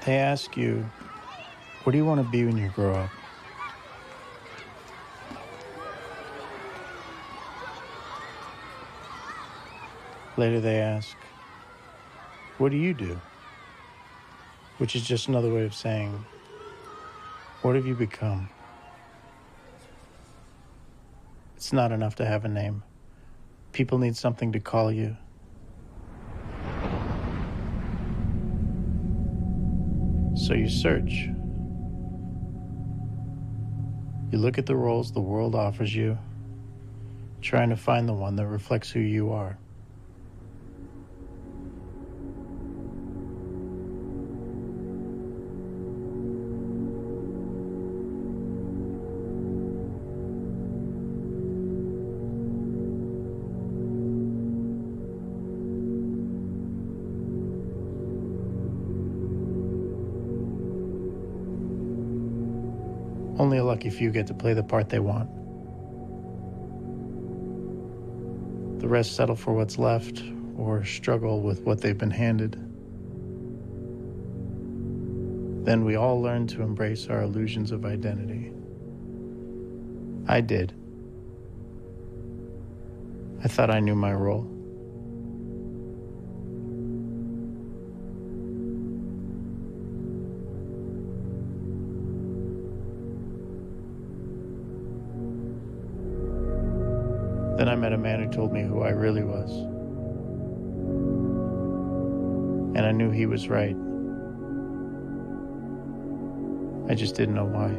They ask you, what do you want to be when you grow up? Later they ask, what do you do? Which is just another way of saying, what have you become? It's not enough to have a name. People need something to call you. So you search. You look at the roles the world offers you, trying to find the one that reflects who you are. Only a lucky few get to play the part they want. The rest settle for what's left or struggle with what they've been handed. Then we all learn to embrace our illusions of identity. I did. I thought I knew my role. Then I met a man who told me who I really was. And I knew he was right. I just didn't know why.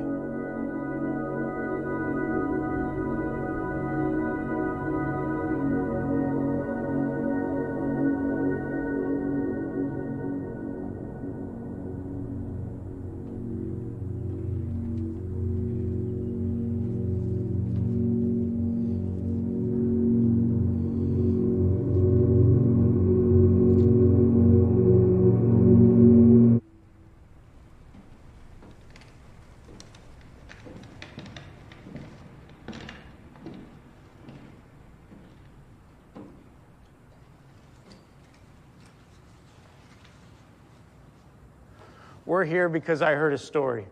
We're here because I heard a story.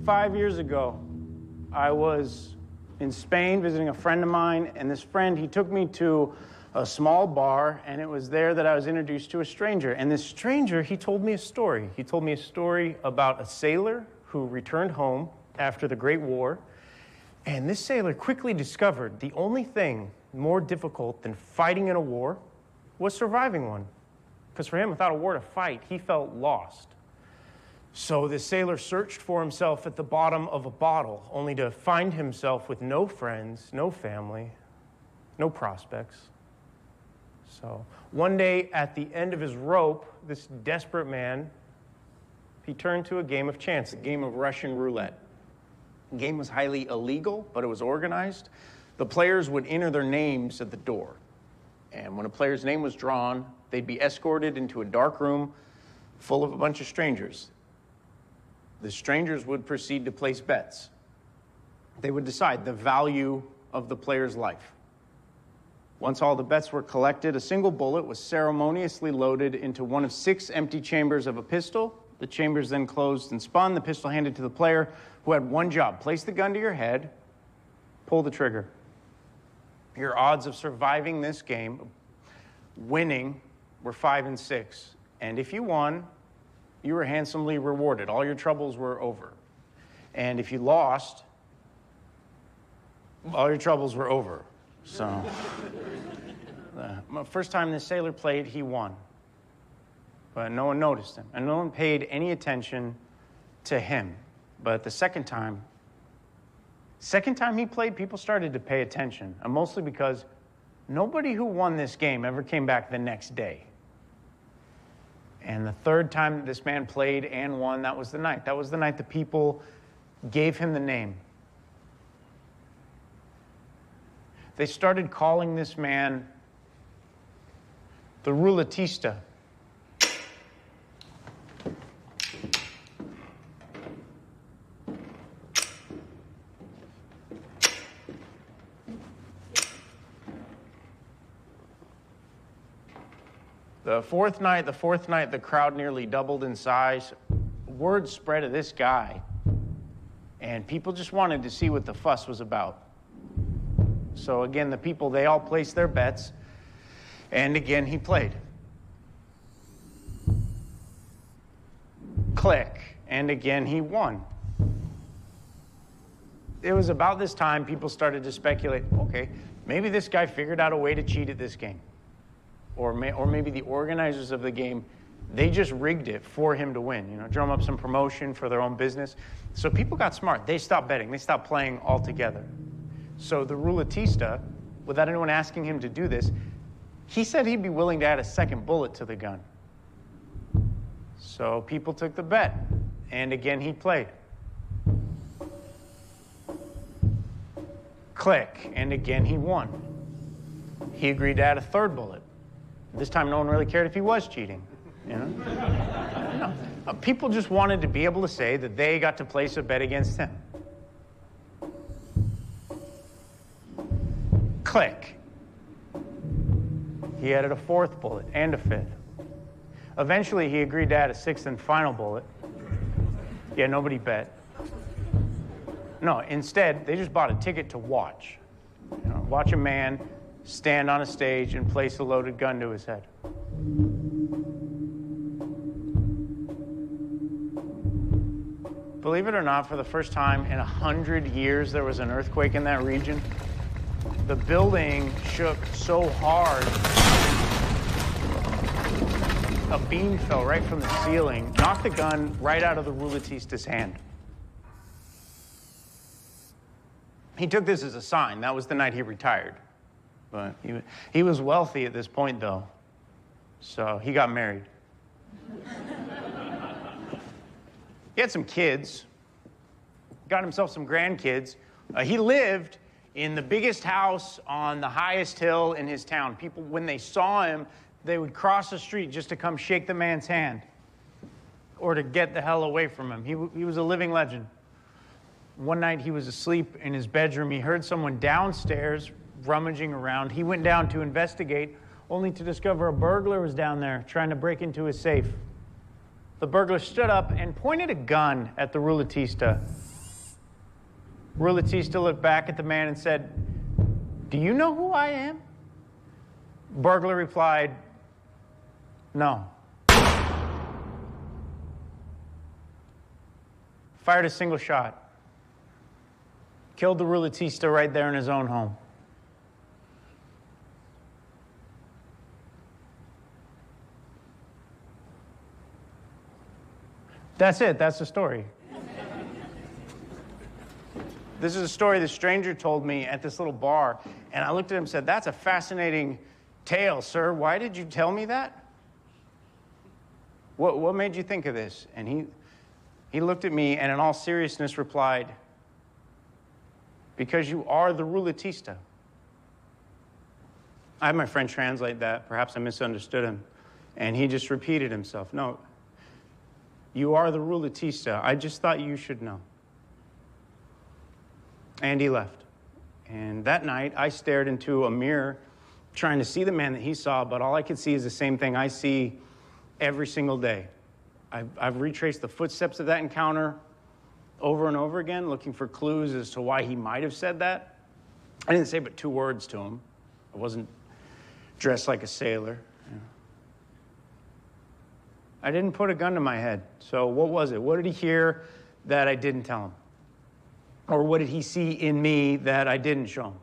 5 years ago, I was in Spain visiting a friend of mine, and this friend, he took me to a small bar, and it was there that I was introduced to a stranger. And this stranger, he told me a story. He told me a story about a sailor who returned home after the Great War, and this sailor quickly discovered the only thing more difficult than fighting in a war was surviving one. Because for him, without a war to fight, he felt lost. So this sailor searched for himself at the bottom of a bottle, only to find himself with no friends, no family, no prospects. So one day, at the end of his rope, this desperate man, he turned to a game of chance, a game of Russian roulette. The game was highly illegal, but it was organized. The players would enter their names at the door. And when a player's name was drawn, they'd be escorted into a dark room full of a bunch of strangers. The strangers would proceed to place bets. They would decide the value of the player's life. Once all the bets were collected, a single bullet was ceremoniously loaded into one of 6 empty chambers of a pistol. The chambers then closed and spun. The pistol handed to the player, who had one job: place the gun to your head, pull the trigger. Your odds of surviving this game, winning, were 5 and 6. And if you won, you were handsomely rewarded. All your troubles were over. And if you lost, all your troubles were over. So, first time this sailor played, he won. But no one noticed him, and no one paid any attention to him. But the second time he played, people started to pay attention, and mostly because nobody who won this game ever came back the next day. And the third time that this man played and won, that was the night. That was the night the people gave him the name. They started calling this man the Roulettista. The fourth night, the crowd nearly doubled in size. Word spread of this guy, and people just wanted to see what the fuss was about. So again, the people, they all placed their bets, and again, he played. Click, and again, he won. It was about this time people started to speculate, okay, maybe this guy figured out a way to cheat at this game. Or maybe the organizers of the game, they just rigged it for him to win, drum up some promotion for their own business. So people got smart. They stopped betting. They stopped playing altogether. So the Ruletista, without anyone asking him to do this, he said he'd be willing to add a second bullet to the gun. So people took the bet, and again, he played. Click, and again, he won. He agreed to add a third bullet. This time, no one really cared if he was cheating, No. People just wanted to be able to say that they got to place a bet against him. Click. He added a fourth bullet and a fifth. Eventually, he agreed to add a sixth and final bullet. Yeah, nobody bet. No, instead, they just bought a ticket to watch. Watch a man stand on a stage and place a loaded gun to his head. Believe it or not, for the first time in 100 years, there was an earthquake in that region. The building shook so hard, a beam fell right from the ceiling, knocked the gun right out of the Ruletista's hand. He took this as a sign. That was the night he retired. But he was wealthy at this point, though, so he got married. He had some kids, got himself some grandkids. He lived in the biggest house on the highest hill in his town. People, when they saw him, they would cross the street just to come shake the man's hand or to get the hell away from him. He was a living legend. One night he was asleep in his bedroom. He heard someone downstairs rummaging around. He went down to investigate, only to discover a burglar was down there trying to break into his safe. The burglar stood up and pointed a gun at the Ruletista. Ruletista looked back at the man and said, "Do you know who I am?" Burglar replied, "No." Fired a single shot. Killed the Ruletista right there in his own home. That's it. That's the story. This is a story the stranger told me at this little bar, and I looked at him and said, "That's a fascinating tale, sir. Why did you tell me that? What made you think of this?" And he looked at me and in all seriousness replied, "Because you are the Ruletista." I had my friend translate that. Perhaps I misunderstood him. And he just repeated himself. "No, you are the Ruletista. I just thought you should know." And he left. And that night, I stared into a mirror trying to see the man that he saw, but all I could see is the same thing I see every single day. I've retraced the footsteps of that encounter over and over again, looking for clues as to why he might have said that. I didn't say but 2 words to him. I wasn't dressed like a sailor. I didn't put a gun to my head. So what was it? What did he hear that I didn't tell him? Or what did he see in me that I didn't show him?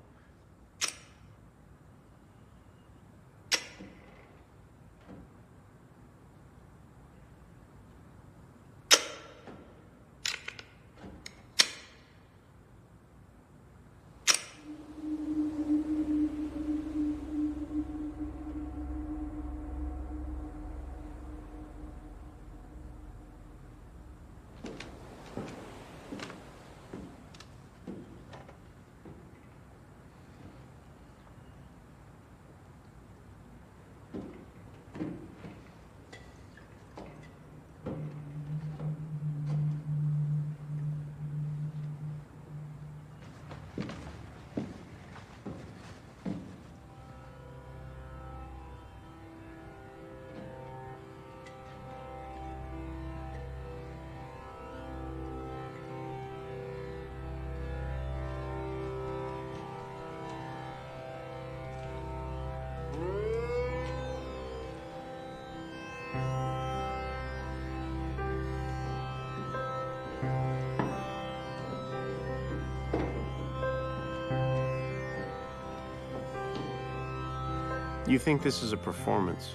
You think this is a performance.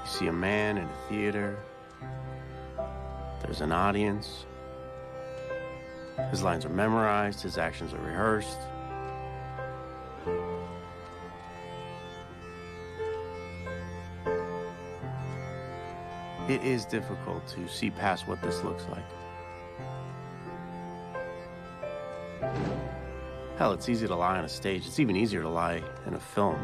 You see a man in a theater. There's an audience. His lines are memorized, his actions are rehearsed. It is difficult to see past what this looks like. Hell, it's easy to lie on a stage. It's even easier to lie in a film.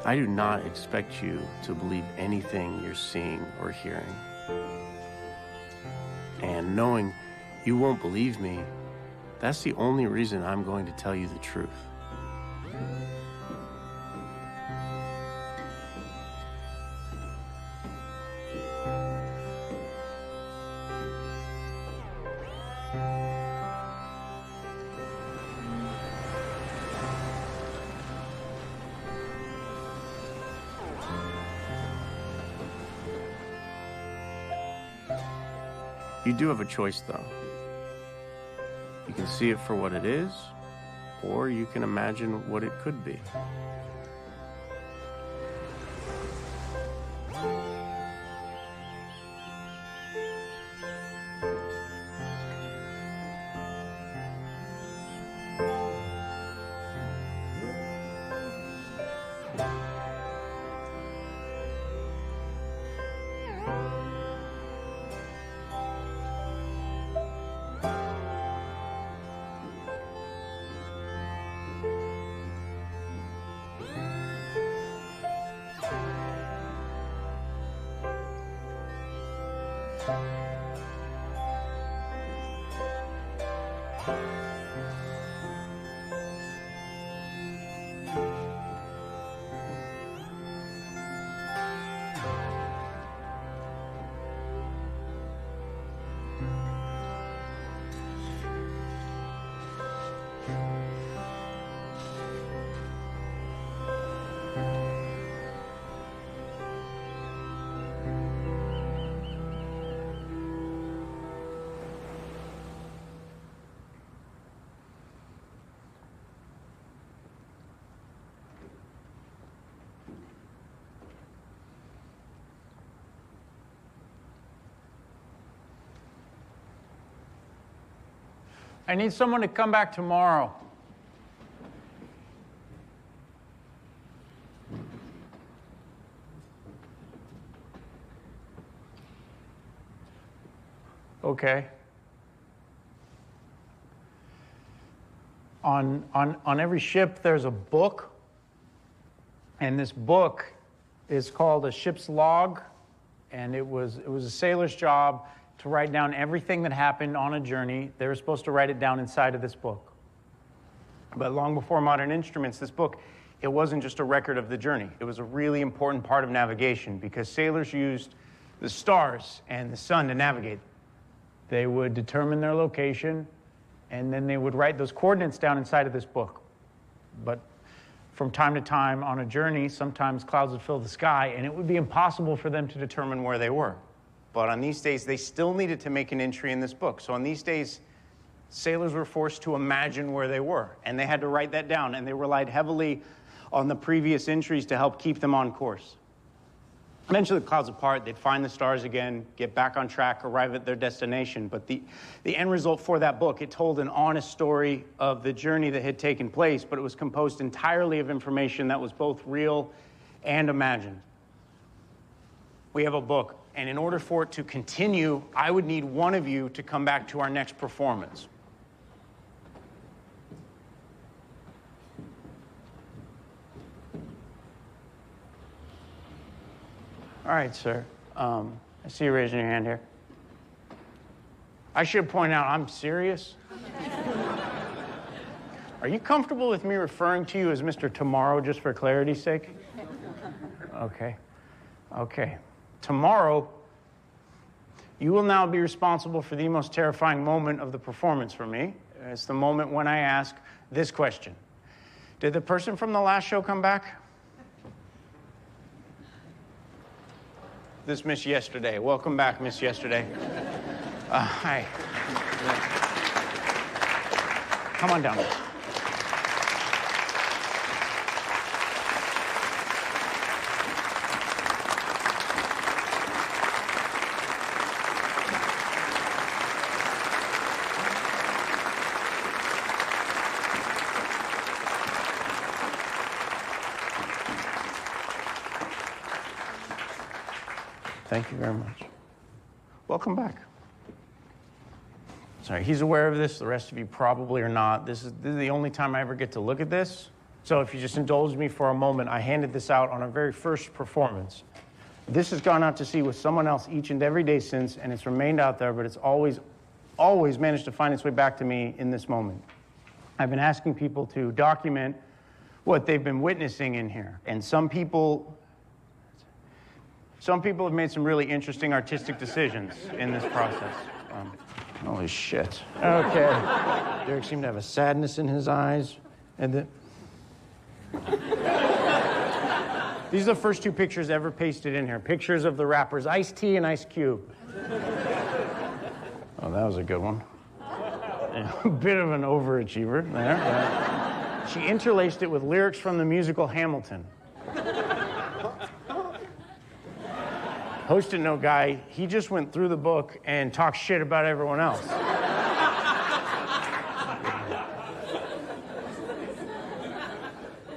I do not expect you to believe anything you're seeing or hearing. And knowing you won't believe me, that's the only reason I'm going to tell you the truth. You do have a choice, though. You can see it for what it is, or you can imagine what it could be. I need someone to come back tomorrow. Okay. On every ship, there's a book, and this book is called a ship's log, and it was a sailor's job to write down everything that happened on a journey. They were supposed to write it down inside of this book. But long before modern instruments, this book, it wasn't just a record of the journey. It was a really important part of navigation because sailors used the stars and the sun to navigate. They would determine their location, and then they would write those coordinates down inside of this book. But from time to time on a journey, sometimes clouds would fill the sky, and it would be impossible for them to determine where they were. But on these days, they still needed to make an entry in this book. So on these days, sailors were forced to imagine where they were, and they had to write that down, and they relied heavily on the previous entries to help keep them on course. Eventually, the clouds apart, they'd find the stars again, get back on track, arrive at their destination. But the end result for that book, it told an honest story of the journey that had taken place, but it was composed entirely of information that was both real and imagined. We have a book, and in order for it to continue, I would need one of you to come back to our next performance. All right, sir. I see you raising your hand here. I should point out, I'm serious. Are you comfortable with me referring to you as Mr. Tomorrow just for clarity's sake? Okay. Okay. Tomorrow, You will now be responsible for the most terrifying moment of the performance for me. It's the moment when I ask this question. Did the person from the last show come back? This Miss Yesterday. Welcome back, Miss Yesterday. Hi. Come on down. Thank you very much. Welcome back. Sorry, he's aware of this. The rest of you probably are not. This is the only time I ever get to look at this. So if you just indulge me for a moment, I handed this out on our very first performance. This has gone out to sea with someone else each and every day since, and it's remained out there, but it's always managed to find its way back to me in this moment. I've been asking people to document what they've been witnessing in here. And some people have made some really interesting artistic decisions in this process. Holy shit. Okay. Derek seemed to have a sadness in his eyes. And then... These are the first two pictures ever pasted in here. Pictures of the rappers Ice-T and Ice Cube. Oh, that was a good one. Yeah, a bit of an overachiever there. She interlaced it with lyrics from the musical Hamilton. Post-it note guy, he just went through the book and talked shit about everyone else.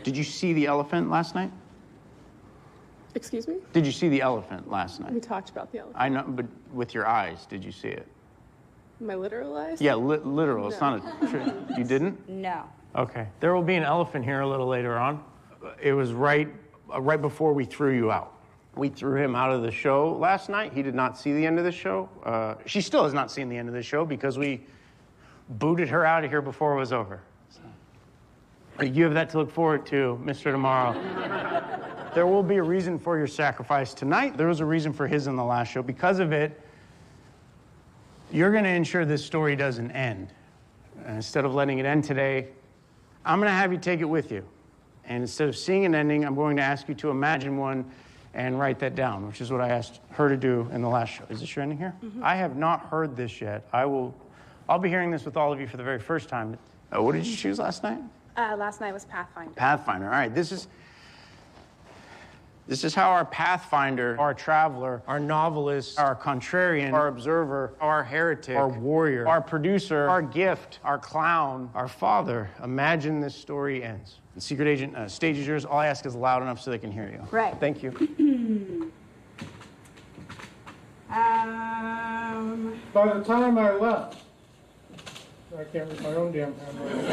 Did you see the elephant last night? Excuse me? Did you see the elephant last night? We talked about the elephant. I know, but with your eyes, did you see it? My literal eyes? Yeah, literal. No. It's not a trick. You didn't? No. Okay. There will be an elephant here a little later on. It was right before we threw you out. We threw him out of the show last night. He did not see the end of the show. She still has not seen the end of the show because we booted her out of here before it was over. So, you have that to look forward to, Mr. Tomorrow. There will be a reason for your sacrifice tonight. There was a reason for his in the last show. Because of it, you're going to ensure this story doesn't end. And instead of letting it end today, I'm going to have you take it with you. And instead of seeing an ending, I'm going to ask you to imagine one and write that down, which is what I asked her to do in the last show. Is this your ending here? Mm-hmm. I have not heard this yet. I'll be hearing this with all of you for the very first time. What did you choose last night? Last night was Pathfinder. Pathfinder. All right. This is how our Pathfinder, our traveler, our novelist, our contrarian, our observer, our heretic, our warrior, our producer, our gift, our clown, our father, imagine this story ends. The secret agent, stage is yours. All I ask is loud enough so they can hear you. Right. Thank you. By the time I left, I can't read my own damn handwriting.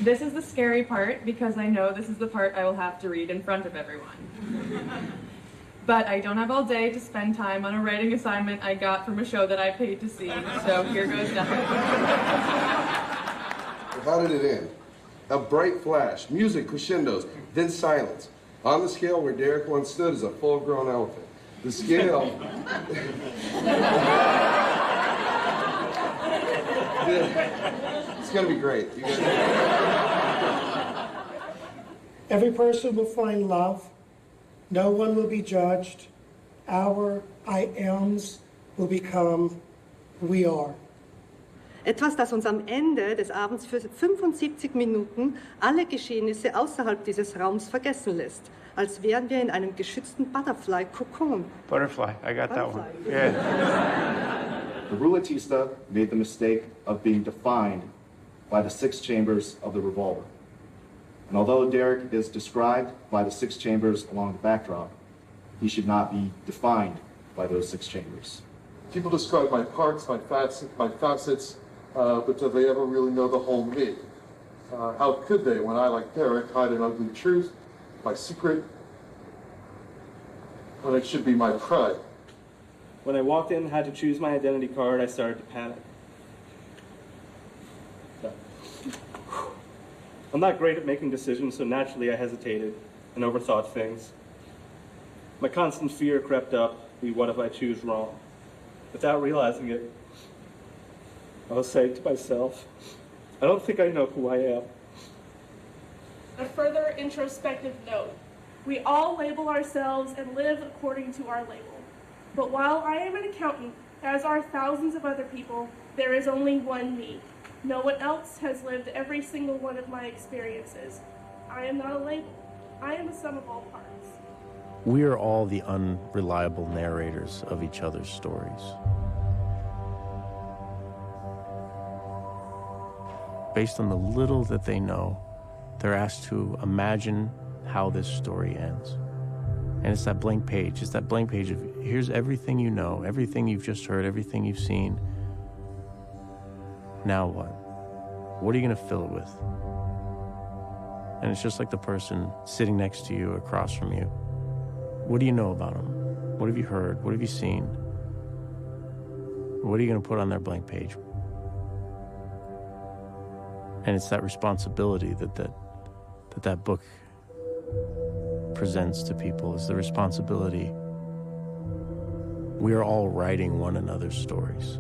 This is the scary part because I know this is the part I will have to read in front of everyone. But I don't have all day to spend time on a writing assignment I got from a show that I paid to see, so here goes nothing. How did it end? A bright flash, music crescendos, then silence. On the scale where Derek once stood is a full-grown elephant. The scale... It's going to be great. You guys... Every person will find love. No one will be judged. Our I ams will become we are. Etwas, das uns am Ende des Abends für 75 Minuten alle Geschehnisse außerhalb dieses Raums vergessen lässt, als wären wir in einem geschützten Butterfly-Kokon. Butterfly, I got that one. Yeah. The Ruletista made the mistake of being defined by the 6 chambers of the revolver. And although Derek is described by the 6 chambers along the backdrop, he should not be defined by those 6 chambers. People describe my parts, my facets, but do they ever really know the whole me? How could they when I, like Derek, hide an ugly truth, my secret, when it should be my pride? When I walked in and had to choose my identity card, I started to panic. I'm not great at making decisions, so naturally I hesitated and overthought things. My constant fear crept up, what if I choose wrong? Without realizing it, I was saying to myself, I don't think I know who I am. A further introspective note. We all label ourselves and live according to our label. But while I am an accountant, as are thousands of other people, there is only one me. No one else has lived every single one of my experiences. I am not a label. I am a sum of all parts. We are all the unreliable narrators of each other's stories. Based on the little that they know, they're asked to imagine how this story ends. And it's that blank page. It's that blank page of, here's everything you know, everything you've just heard, everything you've seen. Now what? What are you going to fill it with? And it's just like the person sitting next to you, across from you. What do you know about them? What have you heard? What have you seen? What are you going to put on their blank page? And it's that responsibility that book presents to people, is the responsibility. We are all writing one another's stories.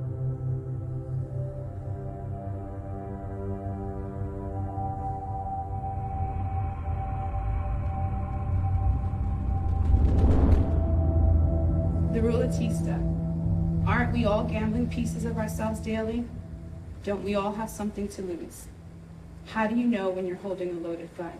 The Rulatista. Aren't we all gambling pieces of ourselves daily? Don't we all have something to lose? How do you know when you're holding a loaded gun?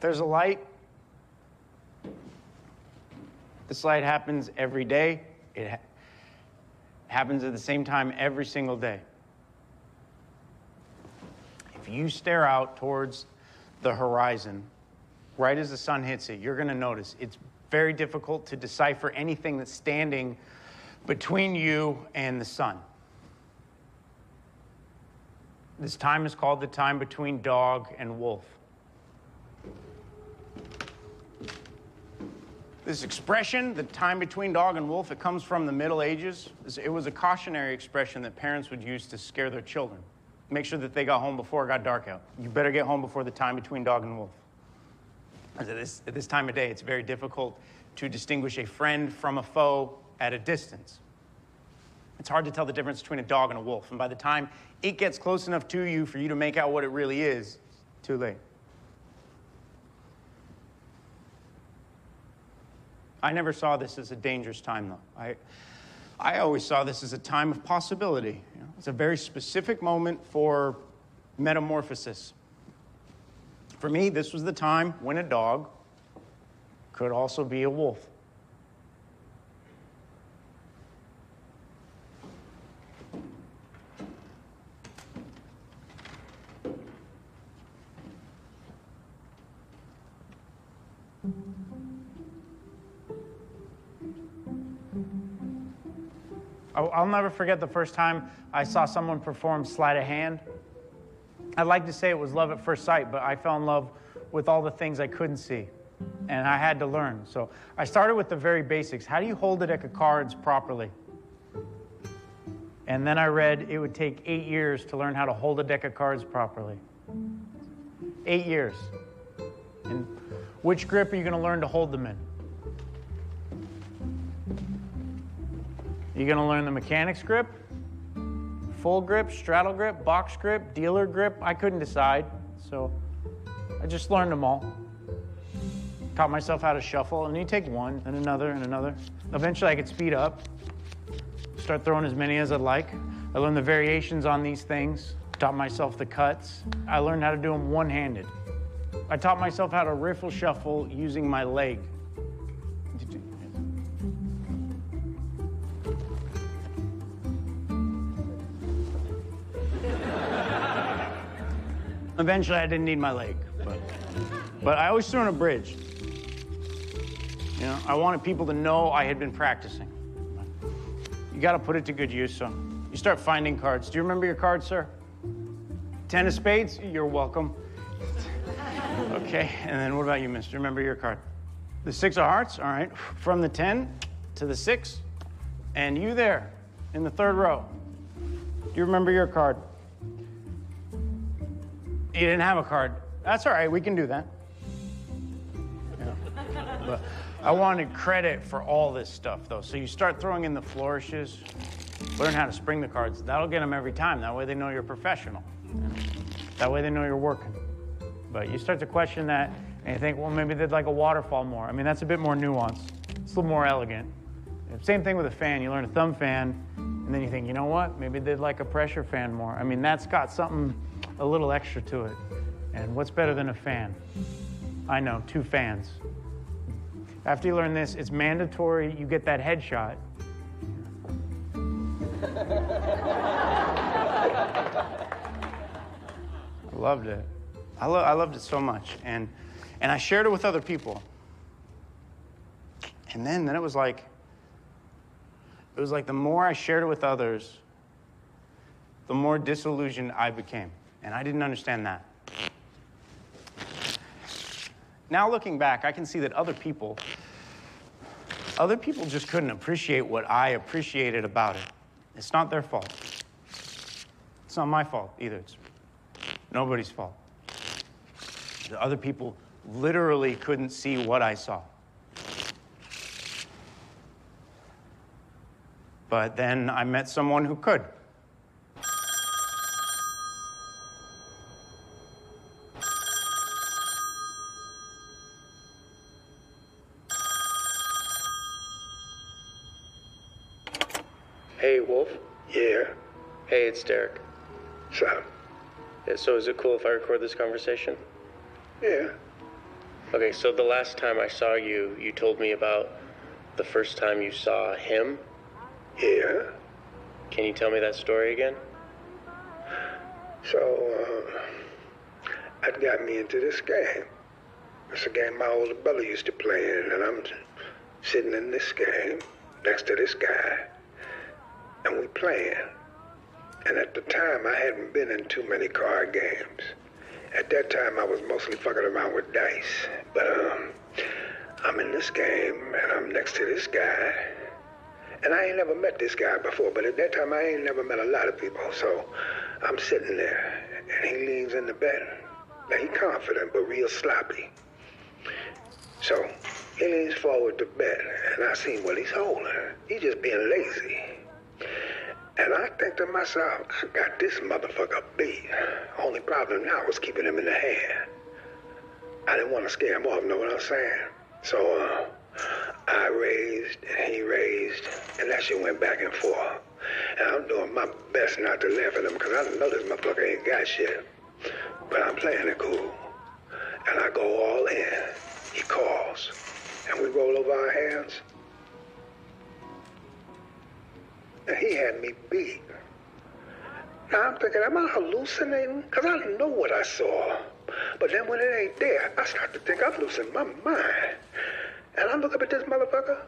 There's a light. This light happens every day. It happens at the same time every single day. If you stare out towards the horizon, right as the sun hits it, you're going to notice it's very difficult to decipher anything that's standing between you and the sun. This time is called the time between dog and wolf. This expression, the time between dog and wolf, it comes from the Middle Ages. It was a cautionary expression that parents would use to scare their children. Make sure that they got home before it got dark out. You better get home before the time between dog and wolf. At this time of day, it's very difficult to distinguish a friend from a foe at a distance. It's hard to tell the difference between a dog and a wolf. And by the time it gets close enough to you for you to make out what it really is, it's too late. I never saw this as a dangerous time, though. I always saw this as a time of possibility. You know? It's a very specific moment for metamorphosis. For me, this was the time when a dog could also be a wolf. I'll never forget the first time I saw someone perform sleight of hand. I'd like to say it was love at first sight, but I fell in love with all the things I couldn't see, and I had to learn. So I started with the very basics. How do you hold a deck of cards properly? And then I read it would take 8 years to learn how to hold a deck of cards properly. 8 years. And which grip are you going to learn to hold them in? You're going to learn the mechanics grip, full grip, straddle grip, box grip, dealer grip. I couldn't decide, so I just learned them all. Taught myself how to shuffle, and you take one, and another, and another. Eventually, I could speed up. start throwing as many as I'd like. I learned the variations on these things, taught myself the cuts. I learned how to do them one-handed. I taught myself how to riffle shuffle using my leg. Eventually, I didn't need my leg, but I always threw in a bridge. You know, I wanted people to know I had been practicing. You got to put it to good use, so you start finding cards. Do you remember your cards, sir? 10 of spades? You're welcome. Okay, and then what about you, mister? Remember your card? The 6 of hearts, all right. From the 10 to the 6, and you there in the 3rd row. Do you remember your card? You didn't have a card. That's all right, we can do that. Yeah. But I wanted credit for all this stuff, though. So you start throwing in the flourishes, learn how to spring the cards. That'll get them every time. That way they know you're professional. You know? That way they know you're working. But you start to question that, and you think, well, maybe they'd like a waterfall more. I mean, that's a bit more nuanced. It's a little more elegant. Same thing with a fan. You learn a thumb fan, and then you think, you know what? Maybe they'd like a pressure fan more. I mean, that's got something a little extra to it. And what's better than a fan? I know, 2 fans. After you learn this, it's mandatory you get that headshot. I loved it. I loved it so much. And I shared it with other people. And then it was like the more I shared it with others, the more disillusioned I became. And I didn't understand that. Now looking back, I can see that other people just couldn't appreciate what I appreciated about it. It's not their fault. It's not my fault either. It's nobody's fault. The other people literally couldn't see what I saw. But then I met someone who could. Hey, Wolf. Yeah. Hey, it's Derek. What's up? Yeah, so is it cool if I record this conversation? Yeah. Okay, so the last time I saw you, you told me about the first time you saw him. Yeah. Can you tell me that story again? So, that got me into this game. It's a game my older brother used to play in, and I'm sitting in this game next to this guy, and we playing. And at the time, I hadn't been in too many card games. At that time, I was mostly fucking around with dice. But, I'm in this game, and I'm next to this guy. And I ain't never met this guy before, but at that time, I ain't never met a lot of people. So, I'm sitting there, and he leans in the bed. Now, he confident, but real sloppy. So, he leans forward to bet, and I see what he's holding. He's just being lazy. And I think to myself, I got this motherfucker beat. Only problem now was keeping him in the hand. I didn't want to scare him off, know what I'm saying? So, I raised, and he raised, and that shit went back and forth. And I'm doing my best not to laugh at him, because I know this motherfucker ain't got shit. But I'm playing it cool. And I go all in. He calls. And we roll over our hands. And he had me beat. Now I'm thinking, am I hallucinating? Because I know what I saw. But then when it ain't there, I start to think I'm losing my mind. And I look up at this motherfucker,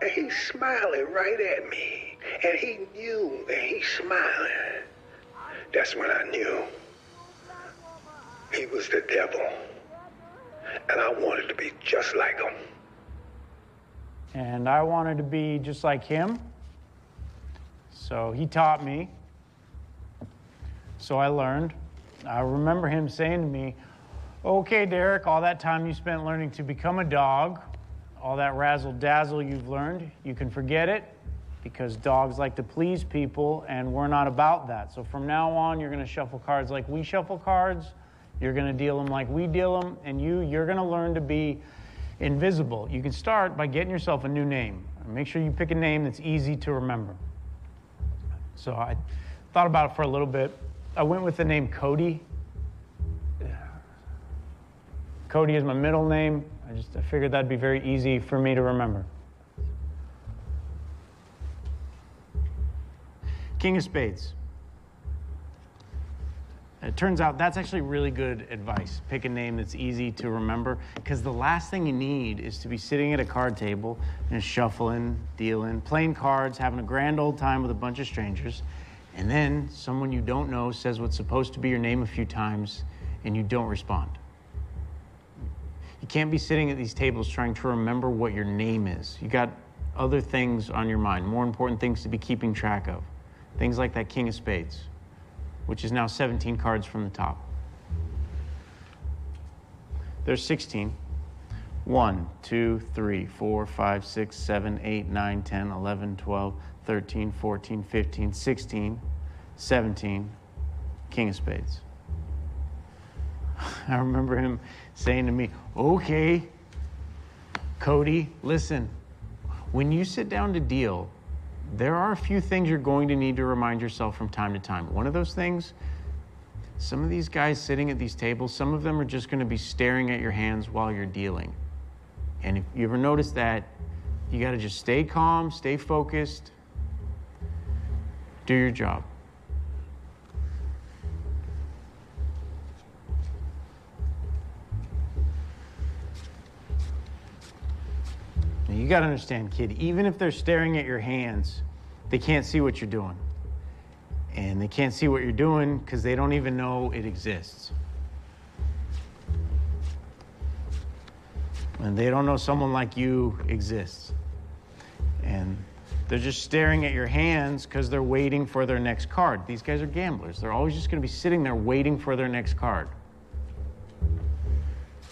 and he's smiling right at me. And he knew, and he's smiling. That's when I knew. He was the devil. And I wanted to be just like him. And I wanted to be just like him. So he taught me. So I learned. I remember him saying to me, okay, Derek, all that time you spent learning to become a dog, all that razzle-dazzle you've learned, you can forget it, because dogs like to please people, and we're not about that. So from now on, you're going to shuffle cards like we shuffle cards, you're going to deal them like we deal them, and you're going to learn to be invisible. You can start by getting yourself a new name. Make sure you pick a name that's easy to remember. So I thought about it for a little bit. I went with the name Cody. Cody is my middle name. I figured that'd be very easy for me to remember. King of Spades. It turns out that's actually really good advice. Pick a name that's easy to remember, because the last thing you need is to be sitting at a card table and shuffling, dealing, playing cards, having a grand old time with a bunch of strangers, and then someone you don't know says what's supposed to be your name a few times and you don't respond. You can't be sitting at these tables trying to remember what your name is. You got other things on your mind, more important things to be keeping track of. Things like that King of Spades, which is now 17 cards from the top. There's 16. 1, 2, 3, 4, 5, 6, 7, 8, 9, 10, 11, 12, 13, 14, 15, 16, 17, King of Spades. I remember him saying to me, okay, Cody, listen, when you sit down to deal, there are a few things you're going to need to remind yourself from time to time. One of those things, some of these guys sitting at these tables, some of them are just going to be staring at your hands while you're dealing. And if you ever notice that, you got to just stay calm, stay focused, do your job. Now, you got to understand, kid, even if they're staring at your hands, they can't see what you're doing. And they can't see what you're doing because they don't even know it exists. And they don't know someone like you exists. And they're just staring at your hands because they're waiting for their next card. These guys are gamblers. They're always just going to be sitting there waiting for their next card.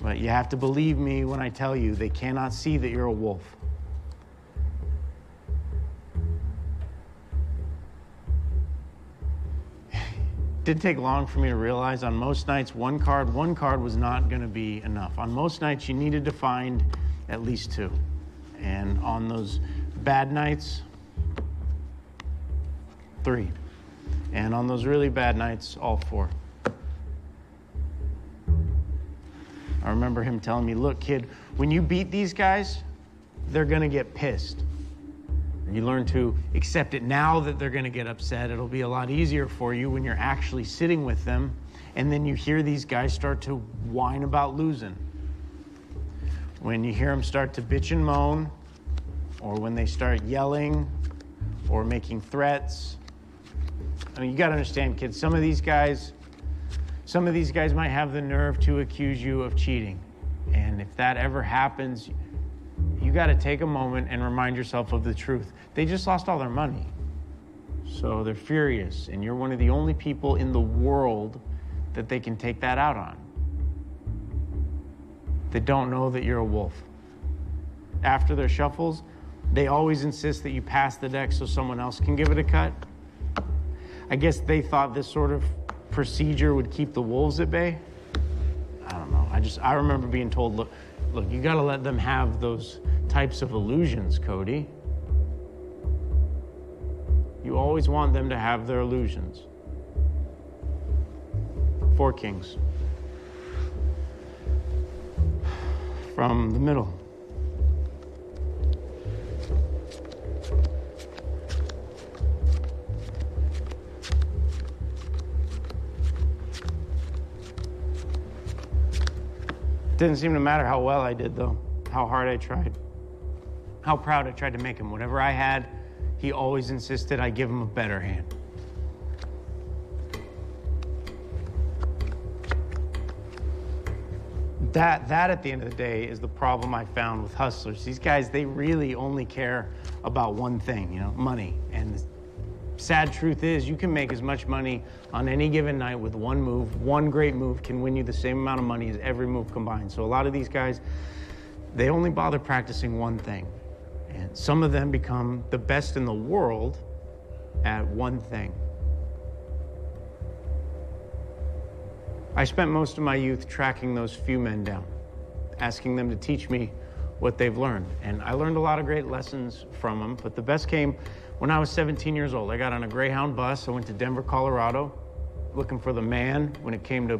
But you have to believe me when I tell you they cannot see that you're a wolf. Didn't take long for me to realize on most nights one card was not going to be enough. On most nights you needed to find at least two. And on those bad nights, 3. And on those really bad nights, all 4. I remember him telling me, look, kid, when you beat these guys, they're going to get pissed. You learn to accept it now that they're going to get upset. It'll be a lot easier for you when you're actually sitting with them, and then you hear these guys start to whine about losing. When you hear them start to bitch and moan, or when they start yelling or making threats. I mean, you got to understand, kids, some of these guys might have the nerve to accuse you of cheating. And if that ever happens, you got to take a moment and remind yourself of the truth. They just lost all their money. So they're furious, and you're one of the only people in the world that they can take that out on. They don't know that you're a wolf. After their shuffles, they always insist that you pass the deck so someone else can give it a cut. I guess they thought this sort of procedure would keep the wolves at bay. I don't know. I remember being told, look, you got to let them have those types of illusions, Cody. You always want them to have their illusions. 4 kings. From the middle. Didn't seem to matter how well I did, though, how hard I tried, how proud I tried to make him. Whatever I had, he always insisted I give him a better hand. That at the end of the day is the problem I found with hustlers. These guys, they really only care about one thing, money. And the sad truth is you can make as much money on any given night with one move. One great move can win you the same amount of money as every move combined. So a lot of these guys, they only bother practicing one thing. And some of them become the best in the world at one thing. I spent most of my youth tracking those few men down, asking them to teach me what they've learned. And I learned a lot of great lessons from them, but the best came when I was 17 years old. I got on a Greyhound bus. I went to Denver, Colorado, looking for the man when it came to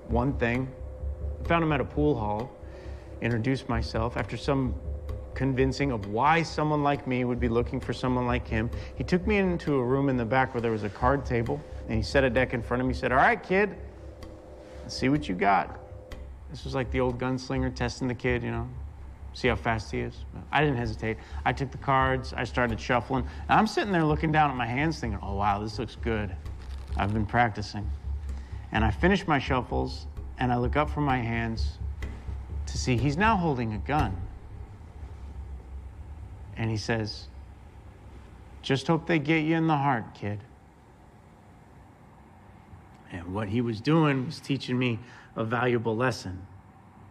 one thing. I found him at a pool hall, introduced myself. After some convincing of why someone like me would be looking for someone like him, he took me into a room in the back where there was a card table, and he set a deck in front of me. He said, "All right, kid, let's see what you got." This was like the old gunslinger testing the kid, you know, see how fast he is. I didn't hesitate. I took the cards, I started shuffling, and I'm sitting there looking down at my hands thinking, oh wow, this looks good. I've been practicing. And I finish my shuffles, and I look up from my hands to see he's now holding a gun. And he says, "Just hope they get you in the heart, kid." And what he was doing was teaching me a valuable lesson,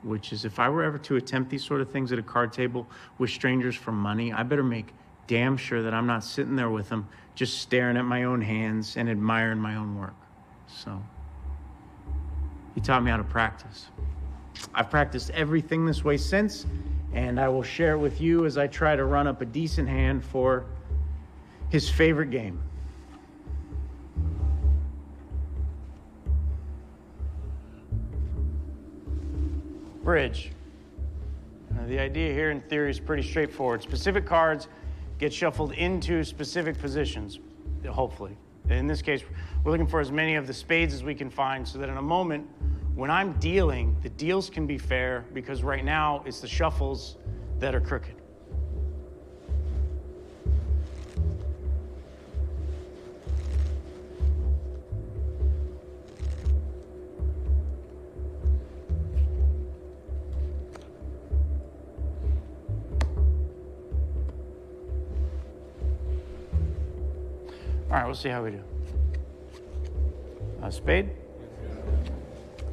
which is if I were ever to attempt these sort of things at a card table with strangers for money, I better make damn sure that I'm not sitting there with them just staring at my own hands and admiring my own work. So he taught me how to practice. I've practiced everything this way since, and I will share it with you as I try to run up a decent hand for his favorite game. Bridge. The idea here in theory is pretty straightforward. Specific cards get shuffled into specific positions, hopefully. In this case, we're looking for as many of the spades as we can find so that in a moment, when I'm dealing, the deals can be fair because right now it's the shuffles that are crooked. All right, we'll see how we do. Spade.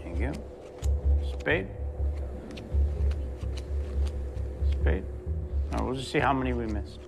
Thank you. Spade. Spade. All right, we'll just see how many we missed.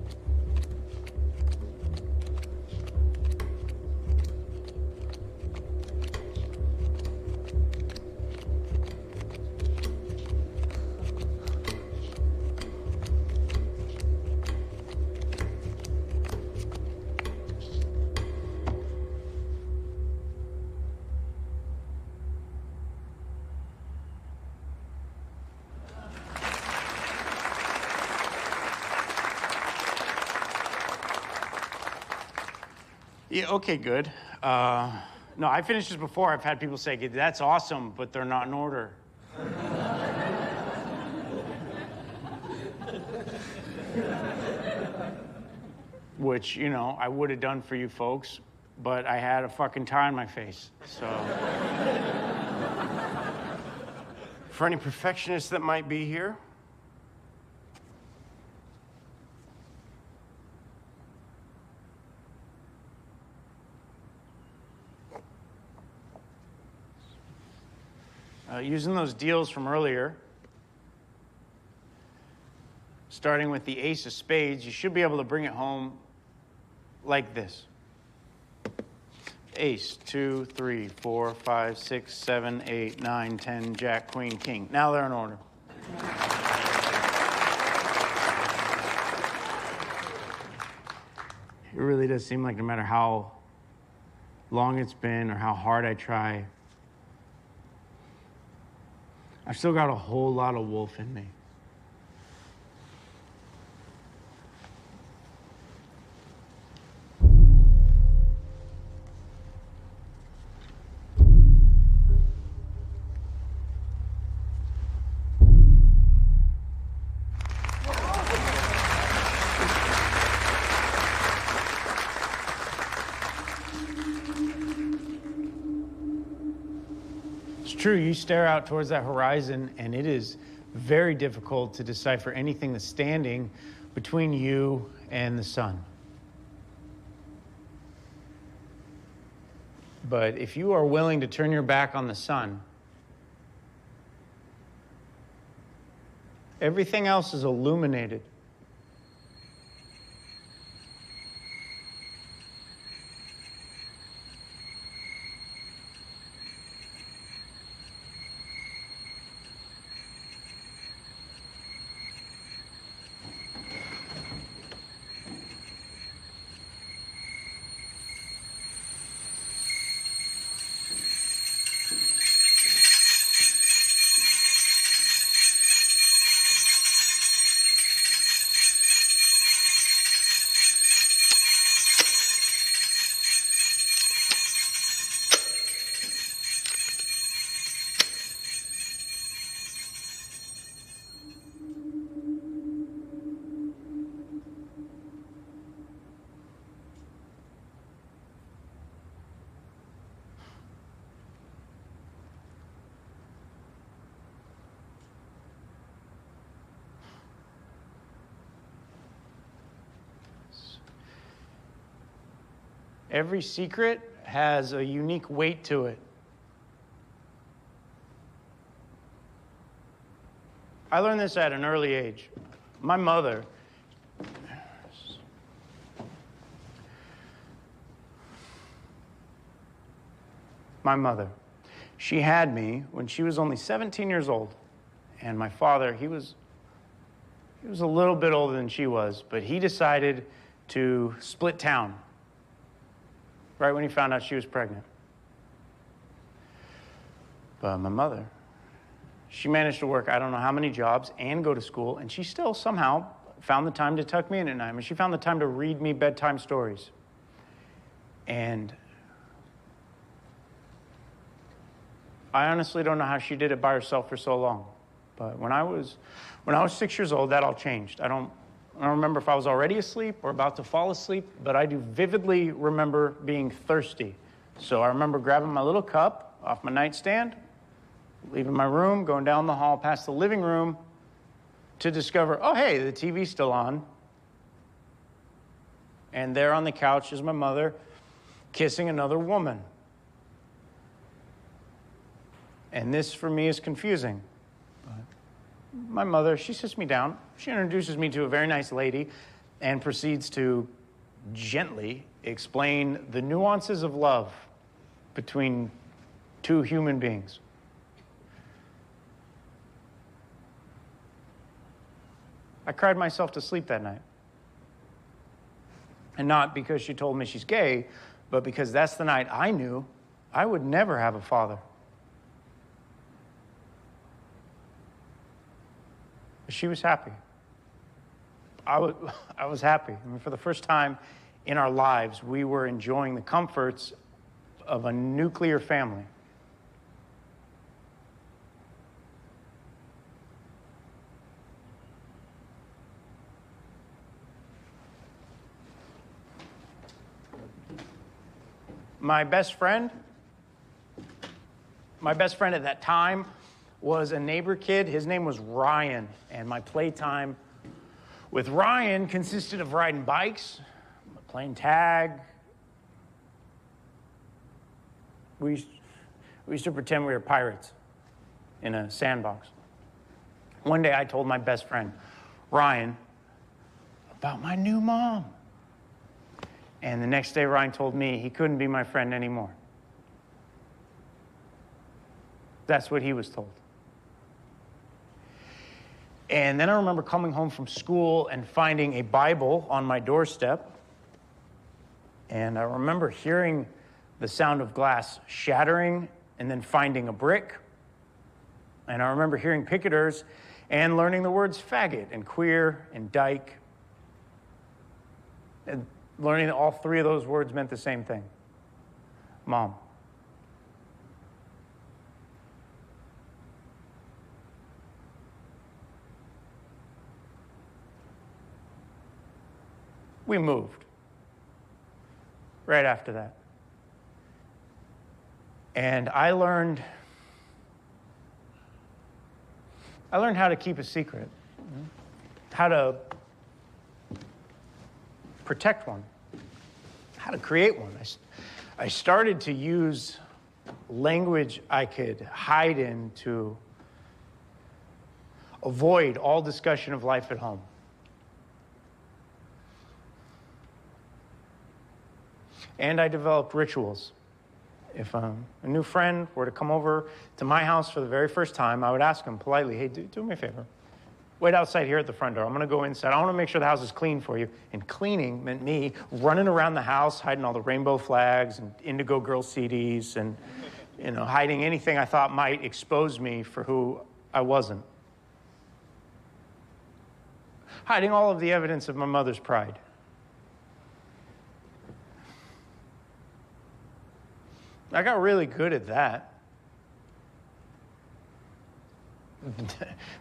Yeah, okay, good. No, I finished this before. I've had people say, that's awesome, but they're not in order. Which, you know, I would have done for you folks, but I had a fucking tie on my face, so. For any perfectionists that might be here, using those deals from earlier, starting with the ace of spades, you should be able to bring it home like this. Ace, 2, 3, 4, 5, 6, 7, 8, 9, 10, jack, queen, king. Now they're in order. It really does seem like no matter how long it's been or how hard I try, I've still got a whole lot of wolf in me. True, you stare out towards that horizon and it is very difficult to decipher anything that's standing between you and the sun. But if you are willing to turn your back on the sun, everything else is illuminated. Every secret has a unique weight to it. I learned this at an early age. My mother, she had me when she was only 17 years old. And my father, he was a little bit older than she was, but he decided to split town right when he found out she was pregnant. But my mother, she managed to work I don't know how many jobs and go to school, and she still somehow found the time to tuck me in at night. I mean, she found the time to read me bedtime stories. And I honestly don't know how she did it by herself for so long. But when I was 6 years old, that all changed. I don't remember if I was already asleep or about to fall asleep, but I do vividly remember being thirsty. So I remember grabbing my little cup off my nightstand, leaving my room, going down the hall past the living room to discover, oh, hey, the TV's still on. And there on the couch is my mother kissing another woman. And this, for me, is confusing. My mother, she sits me down. She introduces me to a very nice lady and proceeds to gently explain the nuances of love between two human beings. I cried myself to sleep that night. And not because she told me she's gay, but because that's the night I knew I would never have a father. She was happy. I was happy. I mean, for the first time in our lives, we were enjoying the comforts of a nuclear family. My best friend at that time was a neighbor kid. His name was Ryan, and my playtime with Ryan consisted of riding bikes, playing tag. We used to pretend we were pirates in a sandbox. One day I told my best friend, Ryan, about my new mom. And the next day Ryan told me he couldn't be my friend anymore. That's what he was told. And then I remember coming home from school and finding a Bible on my doorstep. And I remember hearing the sound of glass shattering and then finding a brick. And I remember hearing picketers and learning the words faggot and queer and dyke. And learning that all three of those words meant the same thing. Mom. We moved right after that. And I learned how to keep a secret, how to protect one, how to create one. I started to use language I could hide in to avoid all discussion of life at home. And I developed rituals. If a new friend were to come over to my house for the very first time, I would ask him politely, hey, do me a favor. Wait outside here at the front door. I'm going to go inside. I want to make sure the house is clean for you. And cleaning meant me running around the house, hiding all the rainbow flags and Indigo Girl CDs and, hiding anything I thought might expose me for who I wasn't. Hiding all of the evidence of my mother's pride. I got really good at that.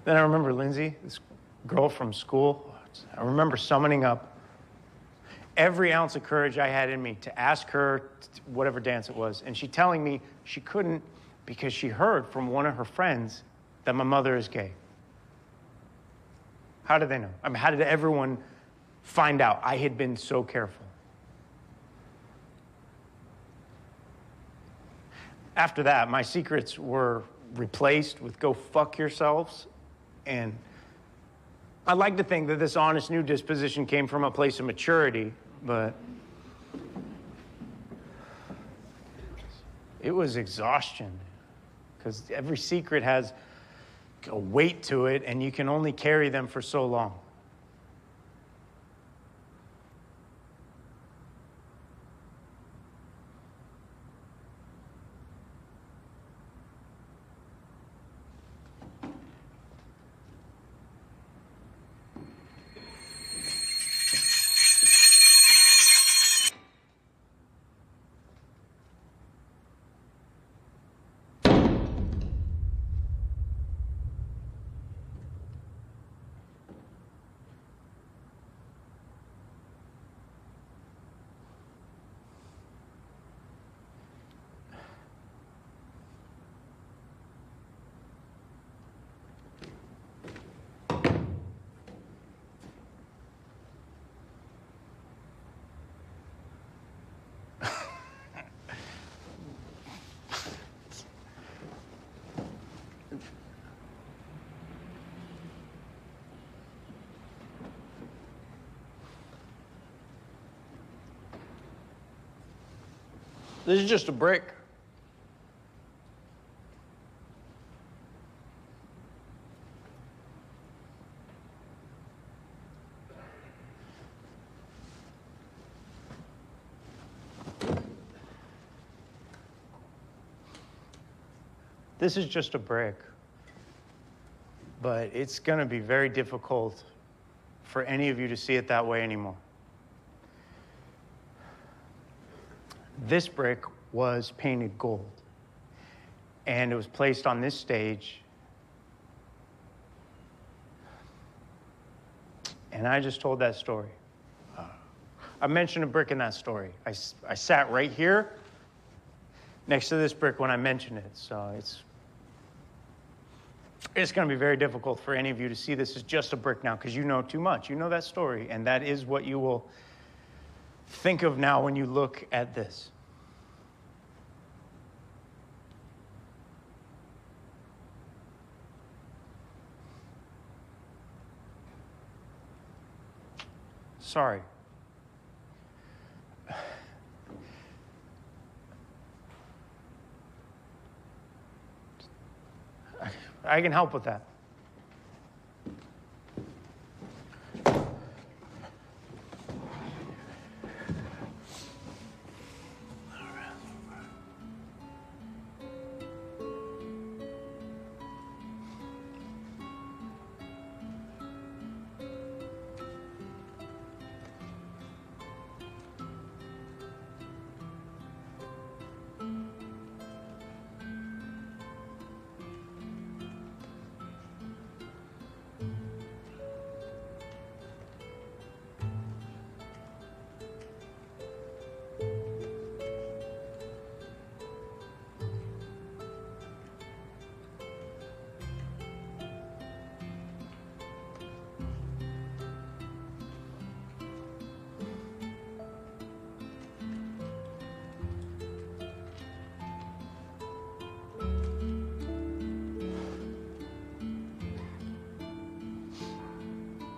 Then I remember Lindsay, this girl from school. I remember summoning up every ounce of courage I had in me to ask her whatever dance it was. And she telling me she couldn't because she heard from one of her friends that my mother is gay. How did they know? I mean, how did everyone find out? I had been so careful. After that, my secrets were replaced with go fuck yourselves. And I'd like to think that this honest new disposition came from a place of maturity, but it was exhaustion. Because every secret has a weight to it, and you can only carry them for so long. This is just a brick. This is just a brick. But it's going to be very difficult for any of you to see it that way anymore. This brick was painted gold, and it was placed on this stage, and I just told that story. I mentioned a brick in that story. I sat right here next to this brick when I mentioned it, so it's going to be very difficult for any of you to see this as just a brick now, because you know too much. You know that story, and that is what you will think of now when you look at this. Sorry. I can help with that.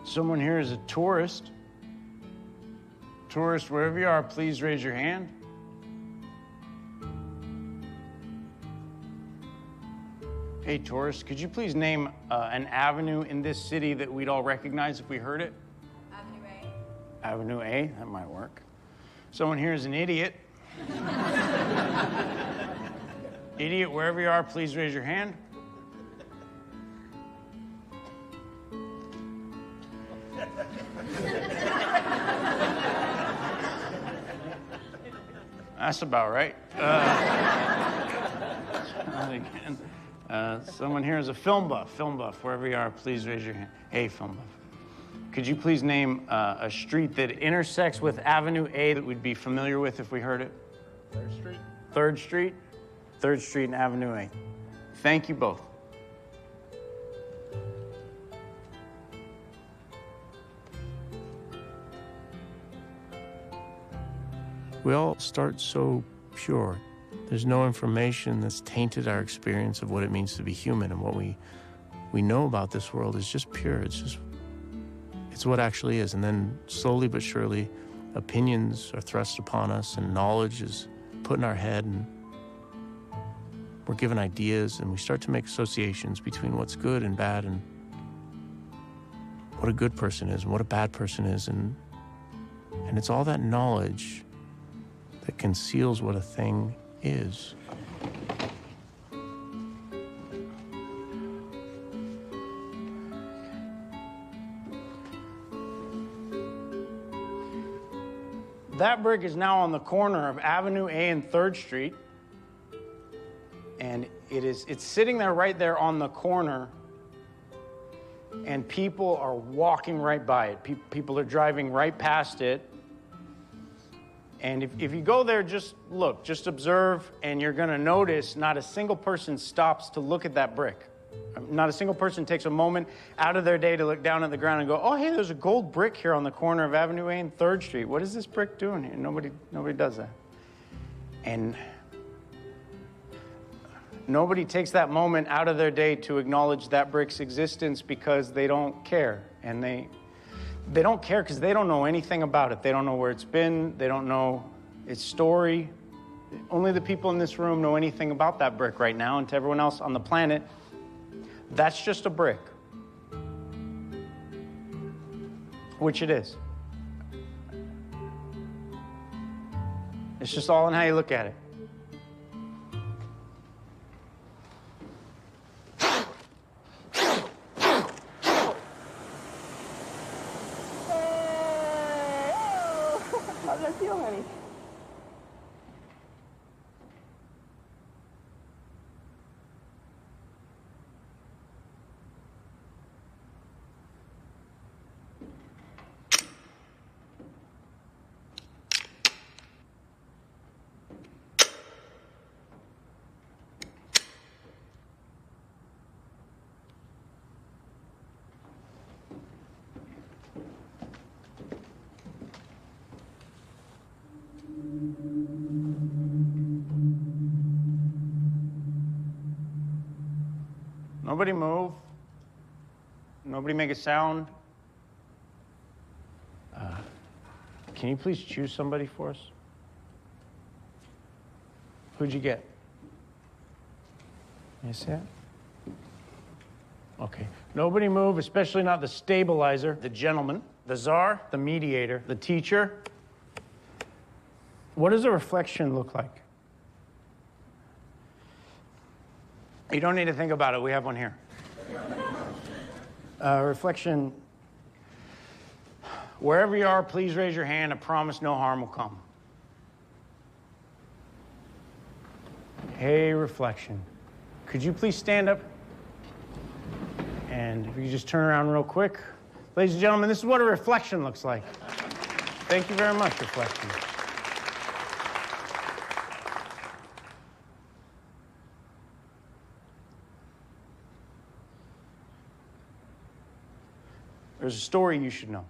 Someone here is a tourist. Tourist, wherever you are, please raise your hand. Hey, tourist, could you please name an avenue in this city that we'd all recognize if we heard it? Avenue A. Avenue A, that might work. Someone here is an idiot. Idiot, wherever you are, please raise your hand. That's about right. Again. Someone here is a film buff. Film buff, wherever you are, please raise your hand. Hey, film buff. Could you please name a street that intersects with Avenue A that we'd be familiar with if we heard it? 3rd Street. 3rd Street? 3rd Street and Avenue A. Thank you both. We all start so pure There's no information that's tainted our experience of what it means to be human, and what we know about this world is just pure. It's what actually is. And then slowly but surely, opinions are thrust upon us, and knowledge is put in our head, and we're given ideas, and we start to make associations between what's good and bad, and what a good person is and what a bad person is. And it's all that knowledge that conceals what a thing is. That brick is now on the corner of Avenue A and 3rd Street. And it's sitting there right there on the corner. And people are walking right by it. People are driving right past it. And if you go there, just look, just observe, and you're going to notice not a single person stops to look at that brick. Not a single person takes a moment out of their day to look down at the ground and go, oh, hey, there's a gold brick here on the corner of Avenue A and 3rd Street. What is this brick doing here? Nobody does that. And nobody takes that moment out of their day to acknowledge that brick's existence because they don't care. And they don't care because they don't know anything about it. They don't know where it's been. They don't know its story. Only the people in this room know anything about that brick right now, and to everyone else on the planet, that's just a brick. Which it is. It's just all in how you look at it. How does that feel, honey? Nobody move. Nobody make a sound. Can you please choose somebody for us? Who'd you get? You see it? Okay. Nobody move, especially not the stabilizer, the gentleman, the czar, the mediator, the teacher. What does a reflection look like? You don't need to think about it. We have one here. Reflection. Wherever you are, please raise your hand. I promise no harm will come. Hey, reflection. Could you please stand up? And if you could just turn around real quick. Ladies and gentlemen, this is what a reflection looks like. Thank you very much, reflection. There's a story you should know.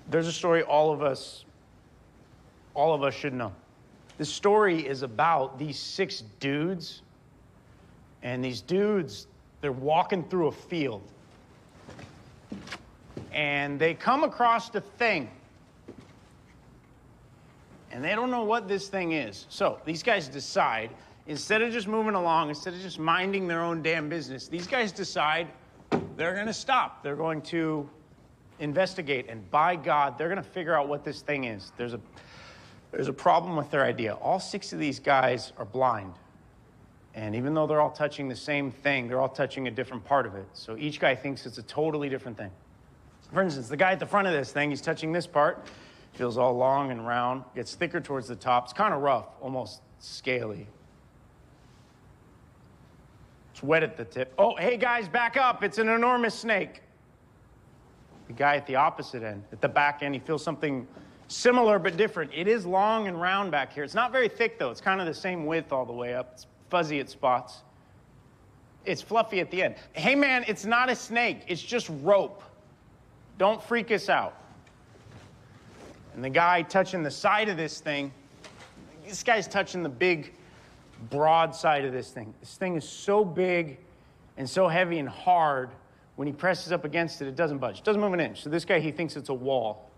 There's a story all of us should know. This story is about these 6 dudes, and these dudes, they're walking through a field, and they come across a thing, and they don't know what this thing is. So these guys decide, instead of just moving along, instead of just minding their own damn business, these guys decide they're going to stop. They're going to investigate, and by God, they're going to figure out what this thing is. There's a problem with their idea. All 6 of these guys are blind. And even though they're all touching the same thing, they're all touching a different part of it. So each guy thinks it's a totally different thing. For instance, the guy at the front of this thing, he's touching this part. Feels all long and round, gets thicker towards the top. It's kind of rough, almost scaly. It's wet at the tip. Oh, hey guys, back up. It's an enormous snake. The guy at the opposite end, at the back end, he feels something similar but different. It is long and round back here. It's not very thick, though. It's kind of the same width all the way up. It's fuzzy at spots. It's fluffy at the end. Hey, man, it's not a snake. It's just rope. Don't freak us out. And the guy touching the side of this guy's touching the big, broad side of this thing. This thing is so big and so heavy and hard, when he presses up against it, it doesn't budge. It doesn't move an inch. So this guy, he thinks it's a wall.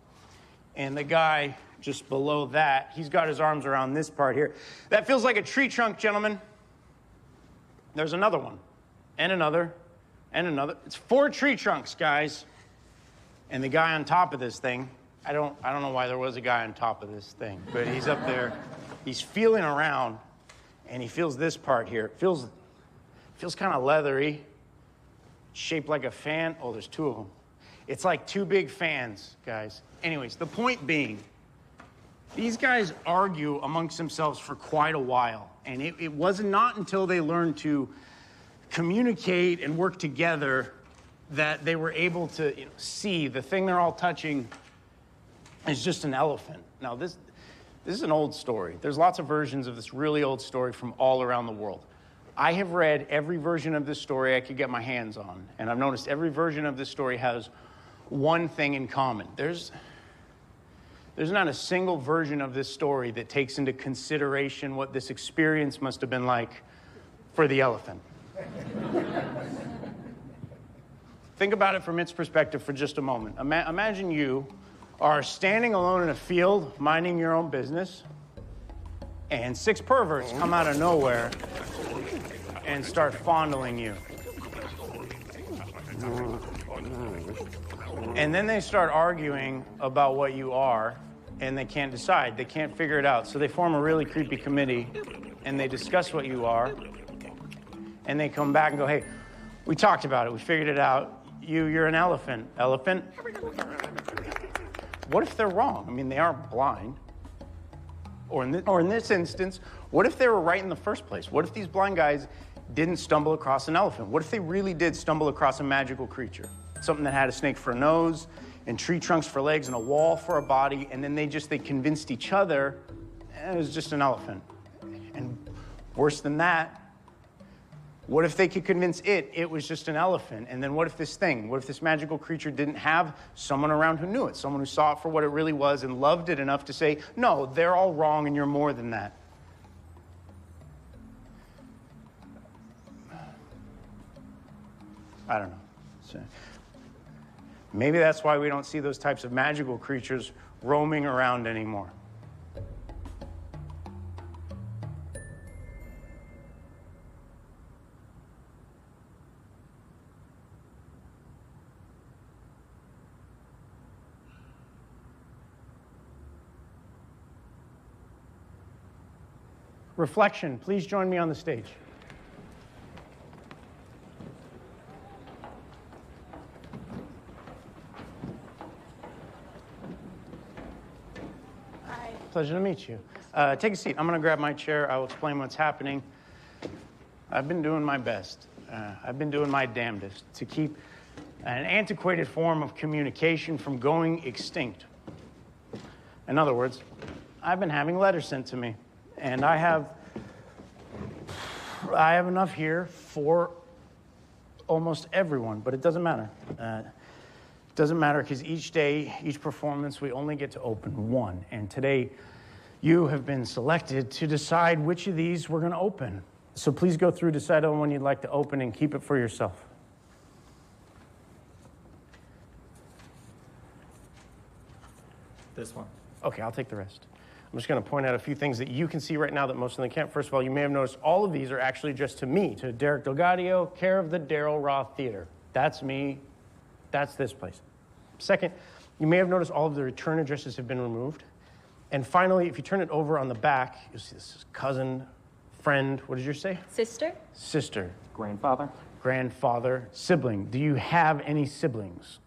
And the guy just below that, he's got his arms around this part here. That feels like a tree trunk, gentlemen. There's another one, and another, and another. It's 4 tree trunks, guys. And the guy on top of this thing, I don't know why there was a guy on top of this thing, but he's up there. He's feeling around, and he feels this part here. It feels kind of leathery, shaped like a fan. Oh, there's 2 of them. It's like 2 big fans, guys. Anyways, the point being, these guys argue amongst themselves for quite a while, and it was not until they learned to communicate and work together that they were able to see the thing they're all touching is just an elephant. Now, this is an old story. There's lots of versions of this really old story from all around the world. I have read every version of this story I could get my hands on, and I've noticed every version of this story has one thing in common. There's not a single version of this story that takes into consideration what this experience must have been like for the elephant. Think about it from its perspective for just a moment. Imagine you are standing alone in a field, minding your own business, and 6 perverts come out of nowhere and start fondling you. And then they start arguing about what you are, and they can't decide. They can't figure it out. So they form a really creepy committee, and they discuss what you are, and they come back and go, hey, we talked about it. We figured it out. You're an elephant. Elephant? What if they're wrong? I mean, they aren't blind. Or in this instance, what if they were right in the first place? What if these blind guys didn't stumble across an elephant? What if they really did stumble across a magical creature? Something that had a snake for a nose, and tree trunks for legs, and a wall for a body, and then they convinced each other it was just an elephant. And worse than that, what if they could convince it was just an elephant? And then what if this magical creature didn't have someone around who knew it, someone who saw it for what it really was and loved it enough to say, no, they're all wrong and you're more than that? I don't know. Maybe that's why we don't see those types of magical creatures roaming around anymore. Reflection, please join me on the stage. Hi. Pleasure to meet you. Take a seat. I'm going to grab my chair. I will explain what's happening. I've been doing my best. I've been doing my damnedest to keep an antiquated form of communication from going extinct. In other words, I've been having letters sent to me. And I have enough here for almost everyone, but it doesn't matter. It doesn't matter because each day, each performance, we only get to open one. And today, you have been selected to decide which of these we're going to open. So please go through, decide on one you'd like to open, and keep it for yourself. This one. Okay, I'll take the rest. I'm just going to point out a few things that you can see right now that most of them can't. First of all, you may have noticed all of these are actually addressed to me, to Derek Delgadio, care of the Daryl Roth Theater. That's me. That's this place. Second, you may have noticed all of the return addresses have been removed. And finally, if you turn it over on the back, you'll see this is cousin, friend, what did you say? Sister. Sister. Grandfather. Grandfather. Sibling. Do you have any siblings?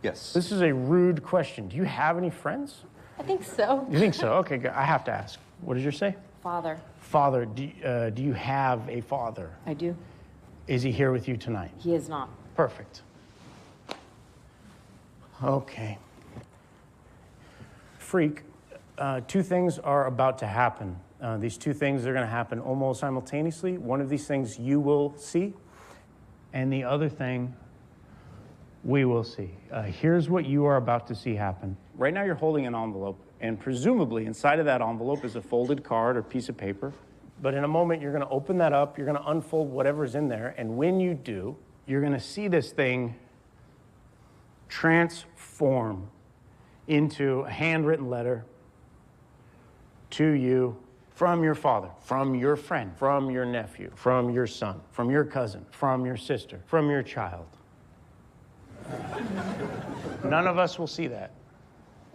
Yes. This is a rude question. Do you have any friends? I think so. You think so? Okay, good. I have to ask. What did you say? Father. Father. Do you have a father? I do. Is he here with you tonight? He is not. Perfect. Okay. Freak, 2 things are about to happen. These 2 things are going to happen almost simultaneously. One of these things you will see, and the other thing We will see. Here's what you are about to see happen. Right now you're holding an envelope, and presumably inside of that envelope is a folded card or piece of paper. But in a moment, you're gonna open that up, you're gonna unfold whatever's in there, and when you do, you're gonna see this thing transform into a handwritten letter to you from your father, from your friend, from your nephew, from your son, from your cousin, from your sister, from your child. None of us will see that.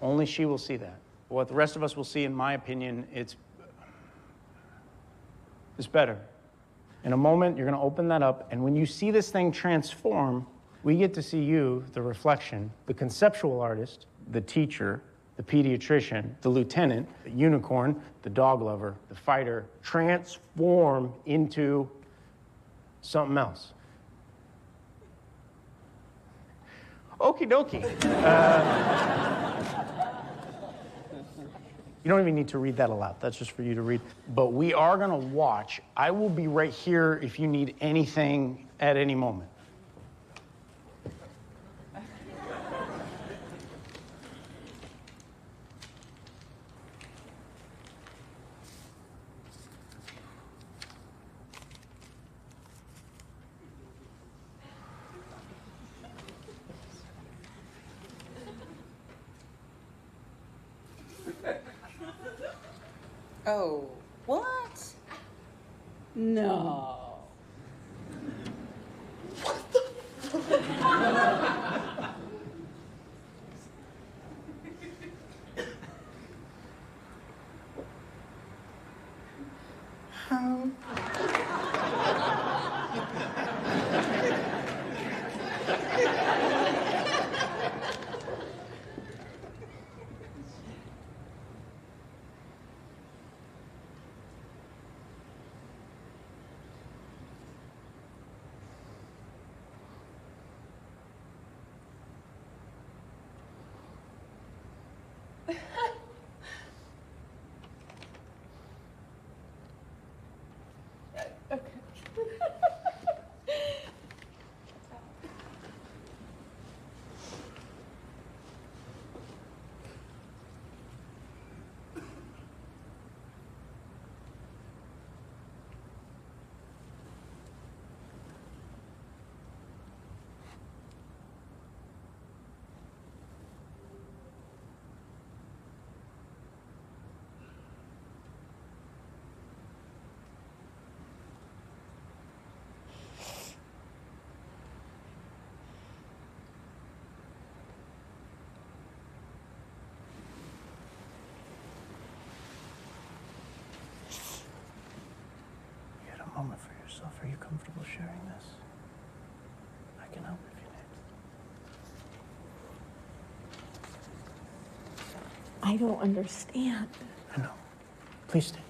Only she will see that. What the rest of us will see, in my opinion, it's better. In a moment, you're going to open that up, and when you see this thing transform, we get to see you, the reflection, the conceptual artist, the teacher, the pediatrician, the lieutenant, the unicorn, the dog lover, the fighter, transform into something else. Okie dokie. You don't even need to read that aloud. That's just for you to read. But we are going to watch. I will be right here if you need anything at any moment. Oh, what? No. What the Moment for yourself. Are you comfortable sharing this? I can help if you need. I don't understand. I know. Please stand.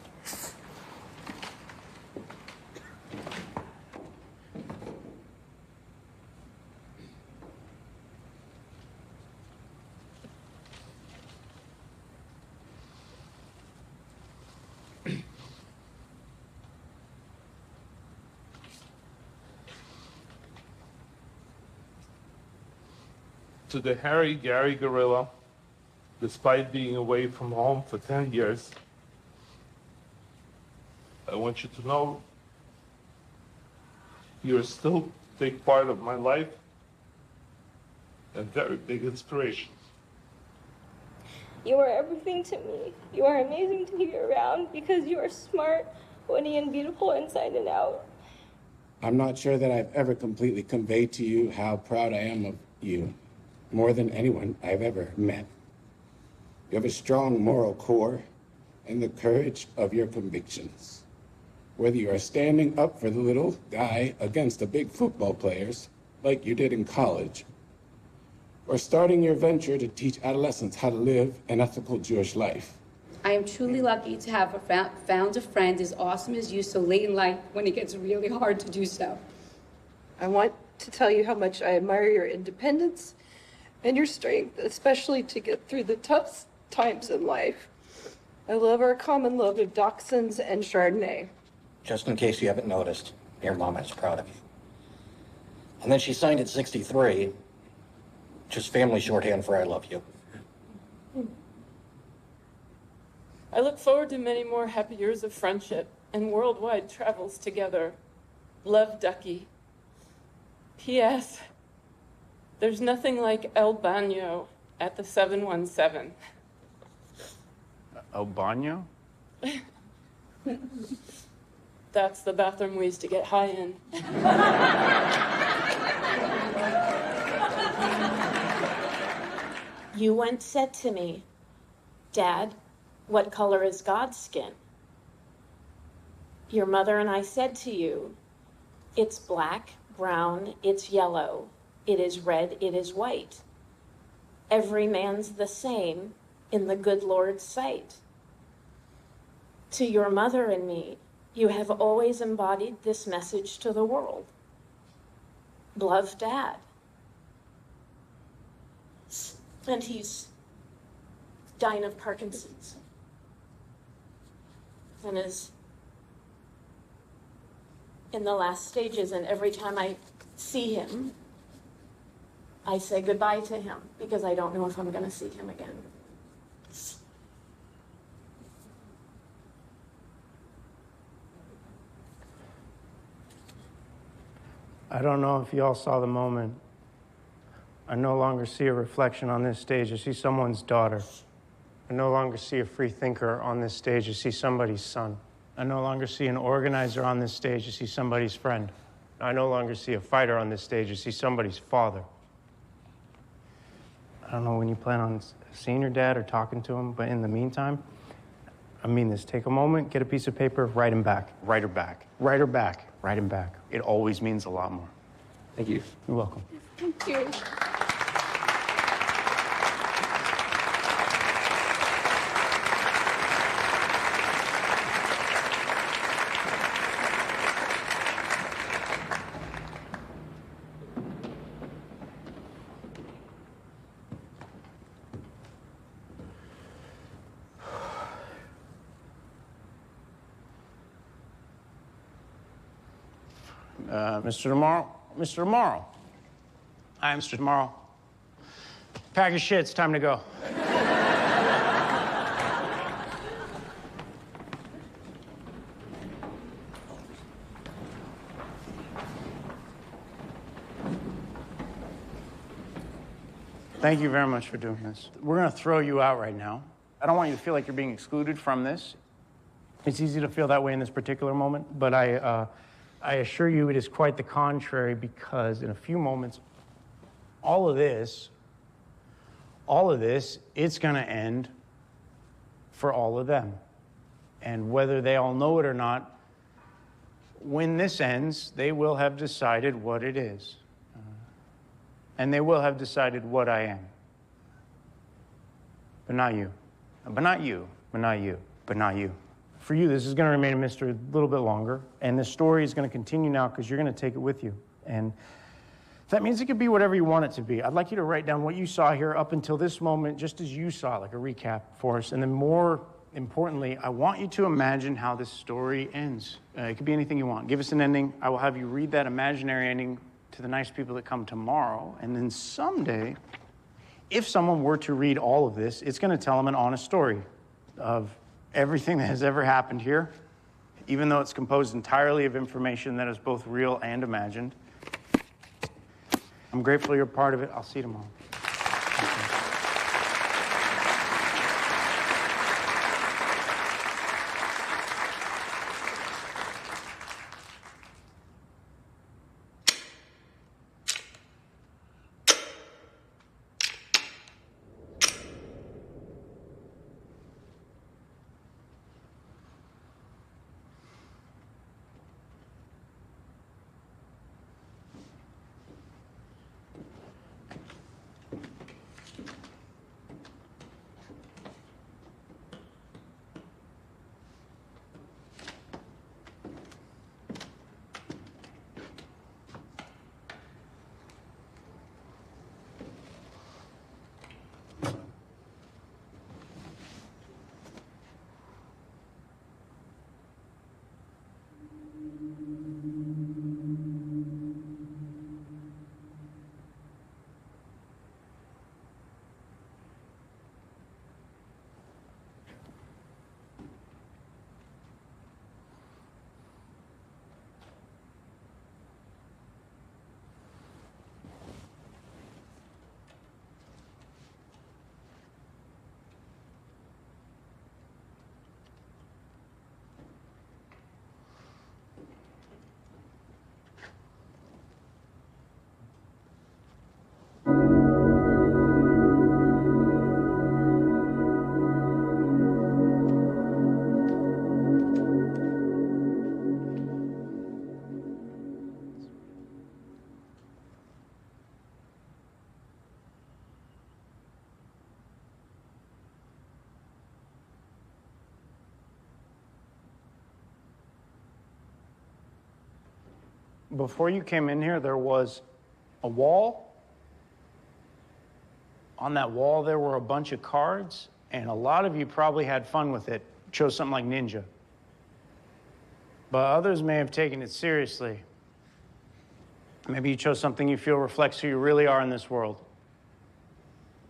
To the Harry Gary gorilla, despite being away from home for 10 years, I want you to know you're still a big part of my life and very big inspiration. You are everything to me. You are amazing to be around because you are smart, witty, and beautiful inside and out. I'm not sure that I've ever completely conveyed to you how proud I am of you. More than anyone I've ever met. You have a strong moral core and the courage of your convictions. Whether you are standing up for the little guy against the big football players, like you did in college, or starting your venture to teach adolescents how to live an ethical Jewish life. I am truly lucky to have found a friend as awesome as you so late in life when it gets really hard to do so. I want to tell you how much I admire your independence and your strength, especially to get through the tough times in life. I love our common love of dachshunds and Chardonnay. Just in case you haven't noticed, your mama is proud of you. And then she signed at 63, Just family shorthand for I love you. I look forward to many more happy years of friendship and worldwide travels together. Love, Ducky. P.S. There's nothing like El Baño at the 717. El Baño? That's the bathroom we used to get high in. You once said to me, Dad, what color is God's skin? Your mother and I said to you, it's black, brown, it's yellow, it is red, it is white. Every man's the same in the good Lord's sight. To your mother and me, you have always embodied this message to the world. Love, Dad. And he's dying of Parkinson's. And is in the last stages, and every time I see him, I say goodbye to him because I don't know if I'm going to see him again. I don't know if you all saw the moment. I no longer see a reflection on this stage. I see someone's daughter. I no longer see a free thinker on this stage. I see somebody's son. I no longer see an organizer on this stage. I see somebody's friend. I no longer see a fighter on this stage. I see somebody's father. I don't know when you plan on seeing your dad or talking to him, but in the meantime, I mean this. Take a moment, get a piece of paper, write him back. Write her back. Write her back. Write him back. It always means a lot more. Thank you. You're welcome. Thank you. Mr. Tomorrow? Mr. Tomorrow? Hi, Mr. Tomorrow. Pack your shit, it's time to go. Thank you very much for doing this. We're gonna throw you out right now. I don't want you to feel like you're being excluded from this. It's easy to feel that way in this particular moment, but I assure you it is quite the contrary, because in a few moments, all of this, it's going to end for all of them. And whether they all know it or not, when this ends, they will have decided what it is. And they will have decided what I am. But not you. But not you. But not you. But not you. For you, this is going to remain a mystery a little bit longer, and this story is going to continue now because you're going to take it with you. And that means it could be whatever you want it to be. I'd like you to write down what you saw here up until this moment, just as you saw, like a recap for us. And then more importantly, I want you to imagine how this story ends. It could be anything you want. Give us an ending. I will have you read that imaginary ending to the nice people that come tomorrow. And then someday, if someone were to read all of this, it's going to tell them an honest story of everything that has ever happened here, even though it's composed entirely of information that is both real and imagined. I'm grateful you're a part of it. I'll see you tomorrow. before you came in here, there was a wall. On that wall, there were a bunch of cards, and a lot of you probably had fun with it. Chose something like Ninja. But others may have taken it seriously. Maybe you chose something you feel reflects who you really are in this world.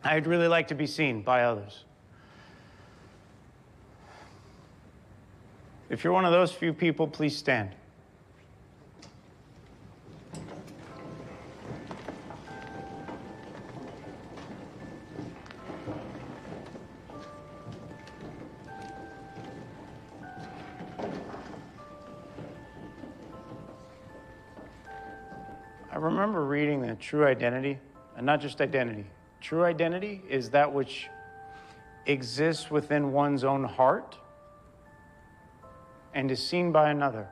I'd really like to be seen by others. If you're one of those few people, please stand. I remember reading that true identity, and not just identity, true identity is that which exists within one's own heart and is seen by another.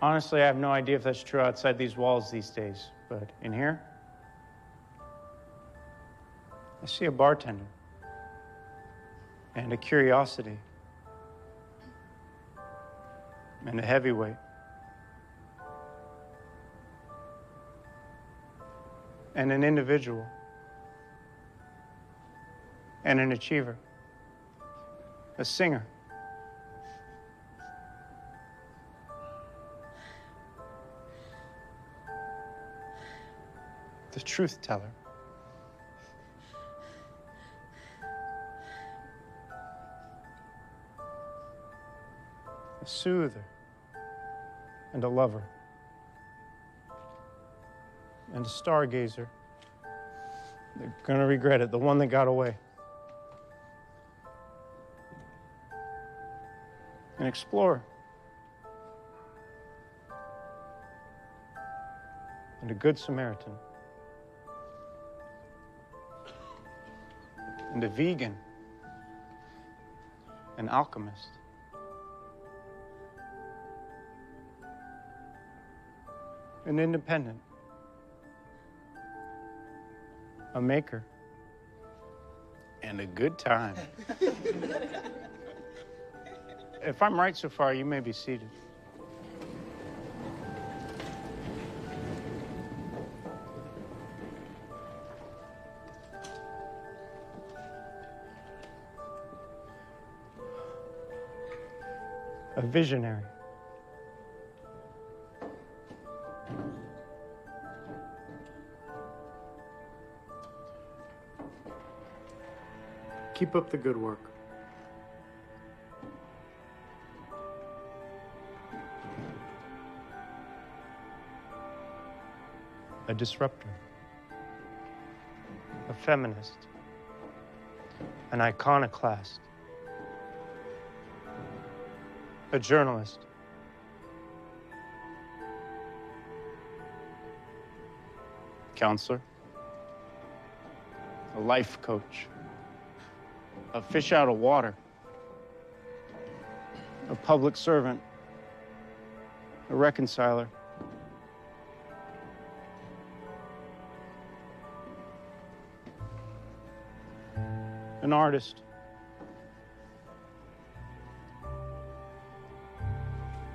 Honestly, I have no idea if that's true outside these walls these days, but in here, I see a bartender and a curiosity and a heavyweight. And an individual, and an achiever, a singer, the truth teller, a soother, and a lover, and a stargazer. They're gonna regret it, the one that got away. An explorer. And a good Samaritan. And a vegan. An alchemist. An independent. A maker, and a good time. If I'm right so far, you may be seated. A visionary. Keep up the good work. A disruptor. A feminist. An iconoclast. A journalist. Counselor. A life coach. A fish out of water, a public servant, a reconciler, an artist,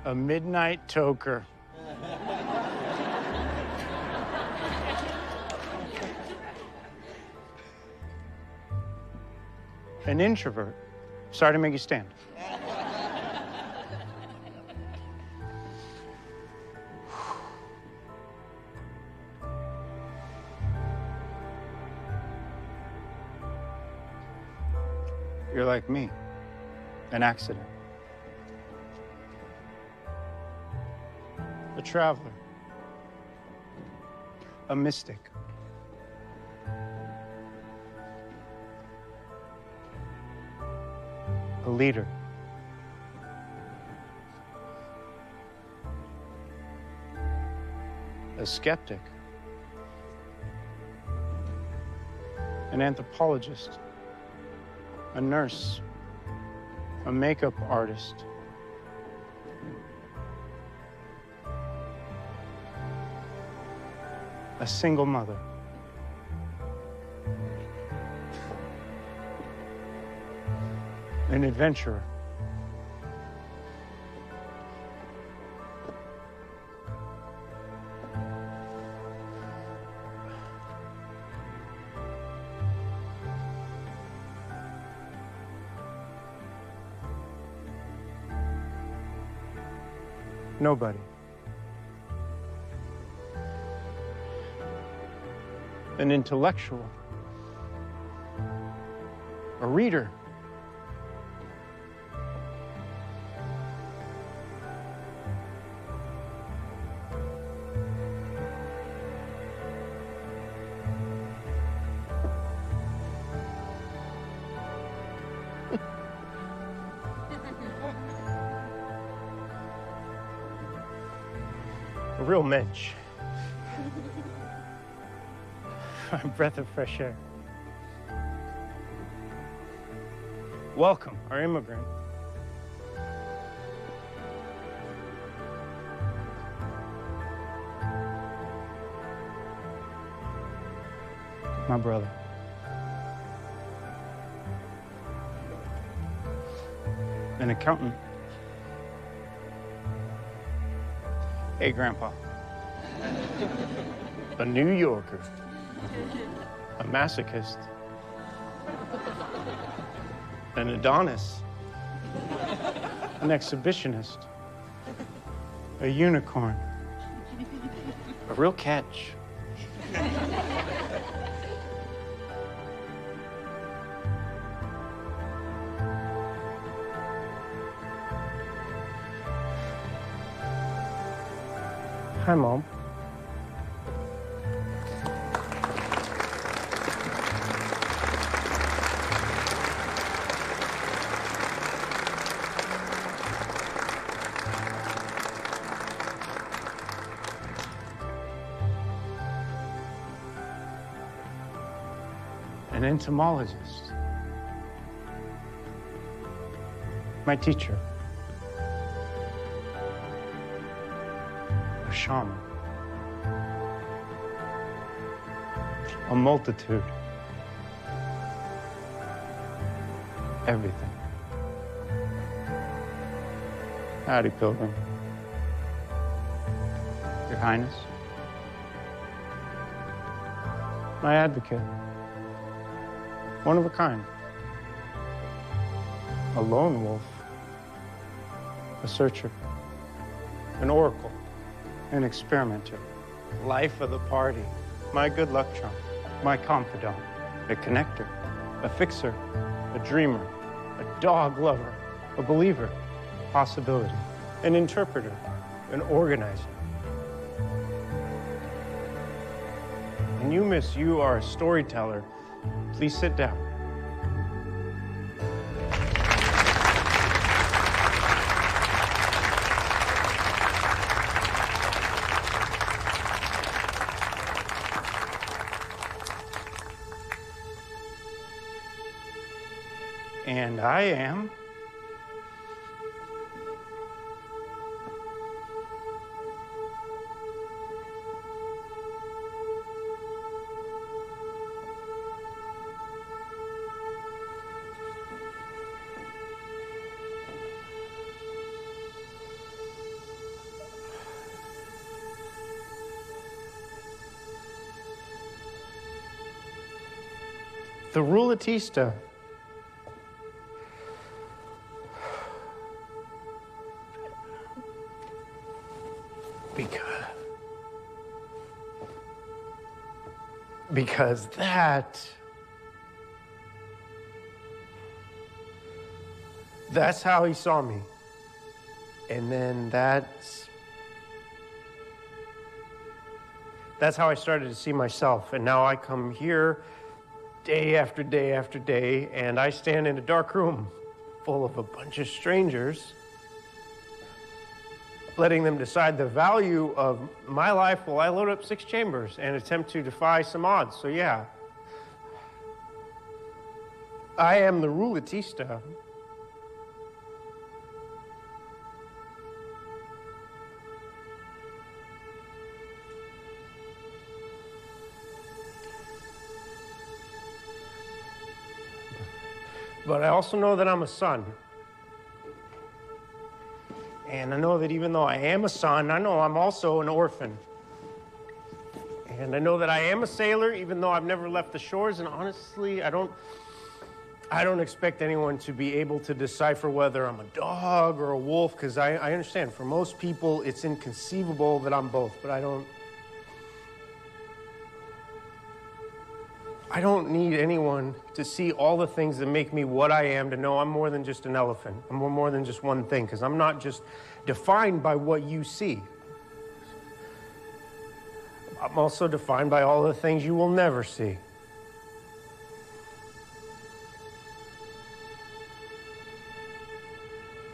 a midnight toker. An introvert. Sorry to make you stand. You're like me, an accident. A traveler. A mystic. A leader. A skeptic. An anthropologist. A nurse. A makeup artist. A single mother. An adventurer. Nobody. An intellectual. A reader. A real mensch. A breath of fresh air. Welcome, our immigrant. My brother. An accountant. Hey, Grandpa. A New Yorker. A masochist. An Adonis. An exhibitionist. A unicorn. A real catch. Hi, Mom. An entomologist. My teacher. A shaman. A multitude. Everything. Howdy, Pilgrim. Your Highness. My advocate. One of a kind. A lone wolf. A searcher. An oracle. An experimenter. Life of the party. My good luck charm. My confidant. A connector. A fixer. A dreamer. A dog lover. A believer. Possibility. An interpreter. An organizer. And you, miss, you are a storyteller. Please sit down. And I am the Rulatista. Because that's how he saw me. And then that's how I started to see myself. And now I come here day after day after day, and I stand in a dark room full of a bunch of strangers, letting them decide the value of my life while I load up 6 chambers and attempt to defy some odds. So yeah, I am the Rulatista. But I also know that I'm a son. And I know that even though I am a son, I know I'm also an orphan. And I know that I am a sailor, even though I've never left the shores. And honestly, I don't I don't expect anyone to be able to decipher whether I'm a dog or a wolf, because I understand for most people it's inconceivable that I'm both, but I don't need anyone to see all the things that make me what I am to know I'm more than just an elephant. I'm more than just one thing, because I'm not just defined by what you see. I'm also defined by all the things you will never see.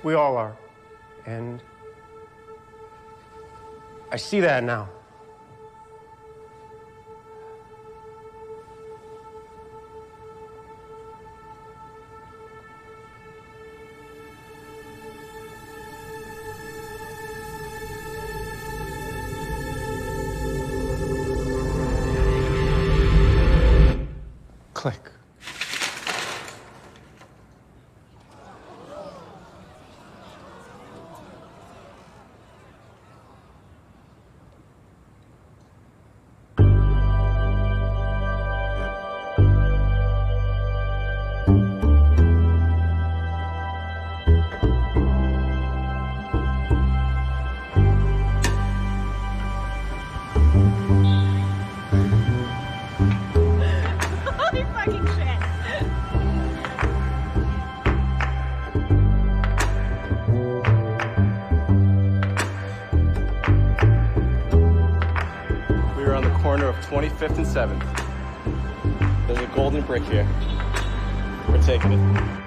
We all are. And I see that now. Click. Holy fucking shit. We are on the corner of 25th and 7th. There's a golden brick here. We're taking it.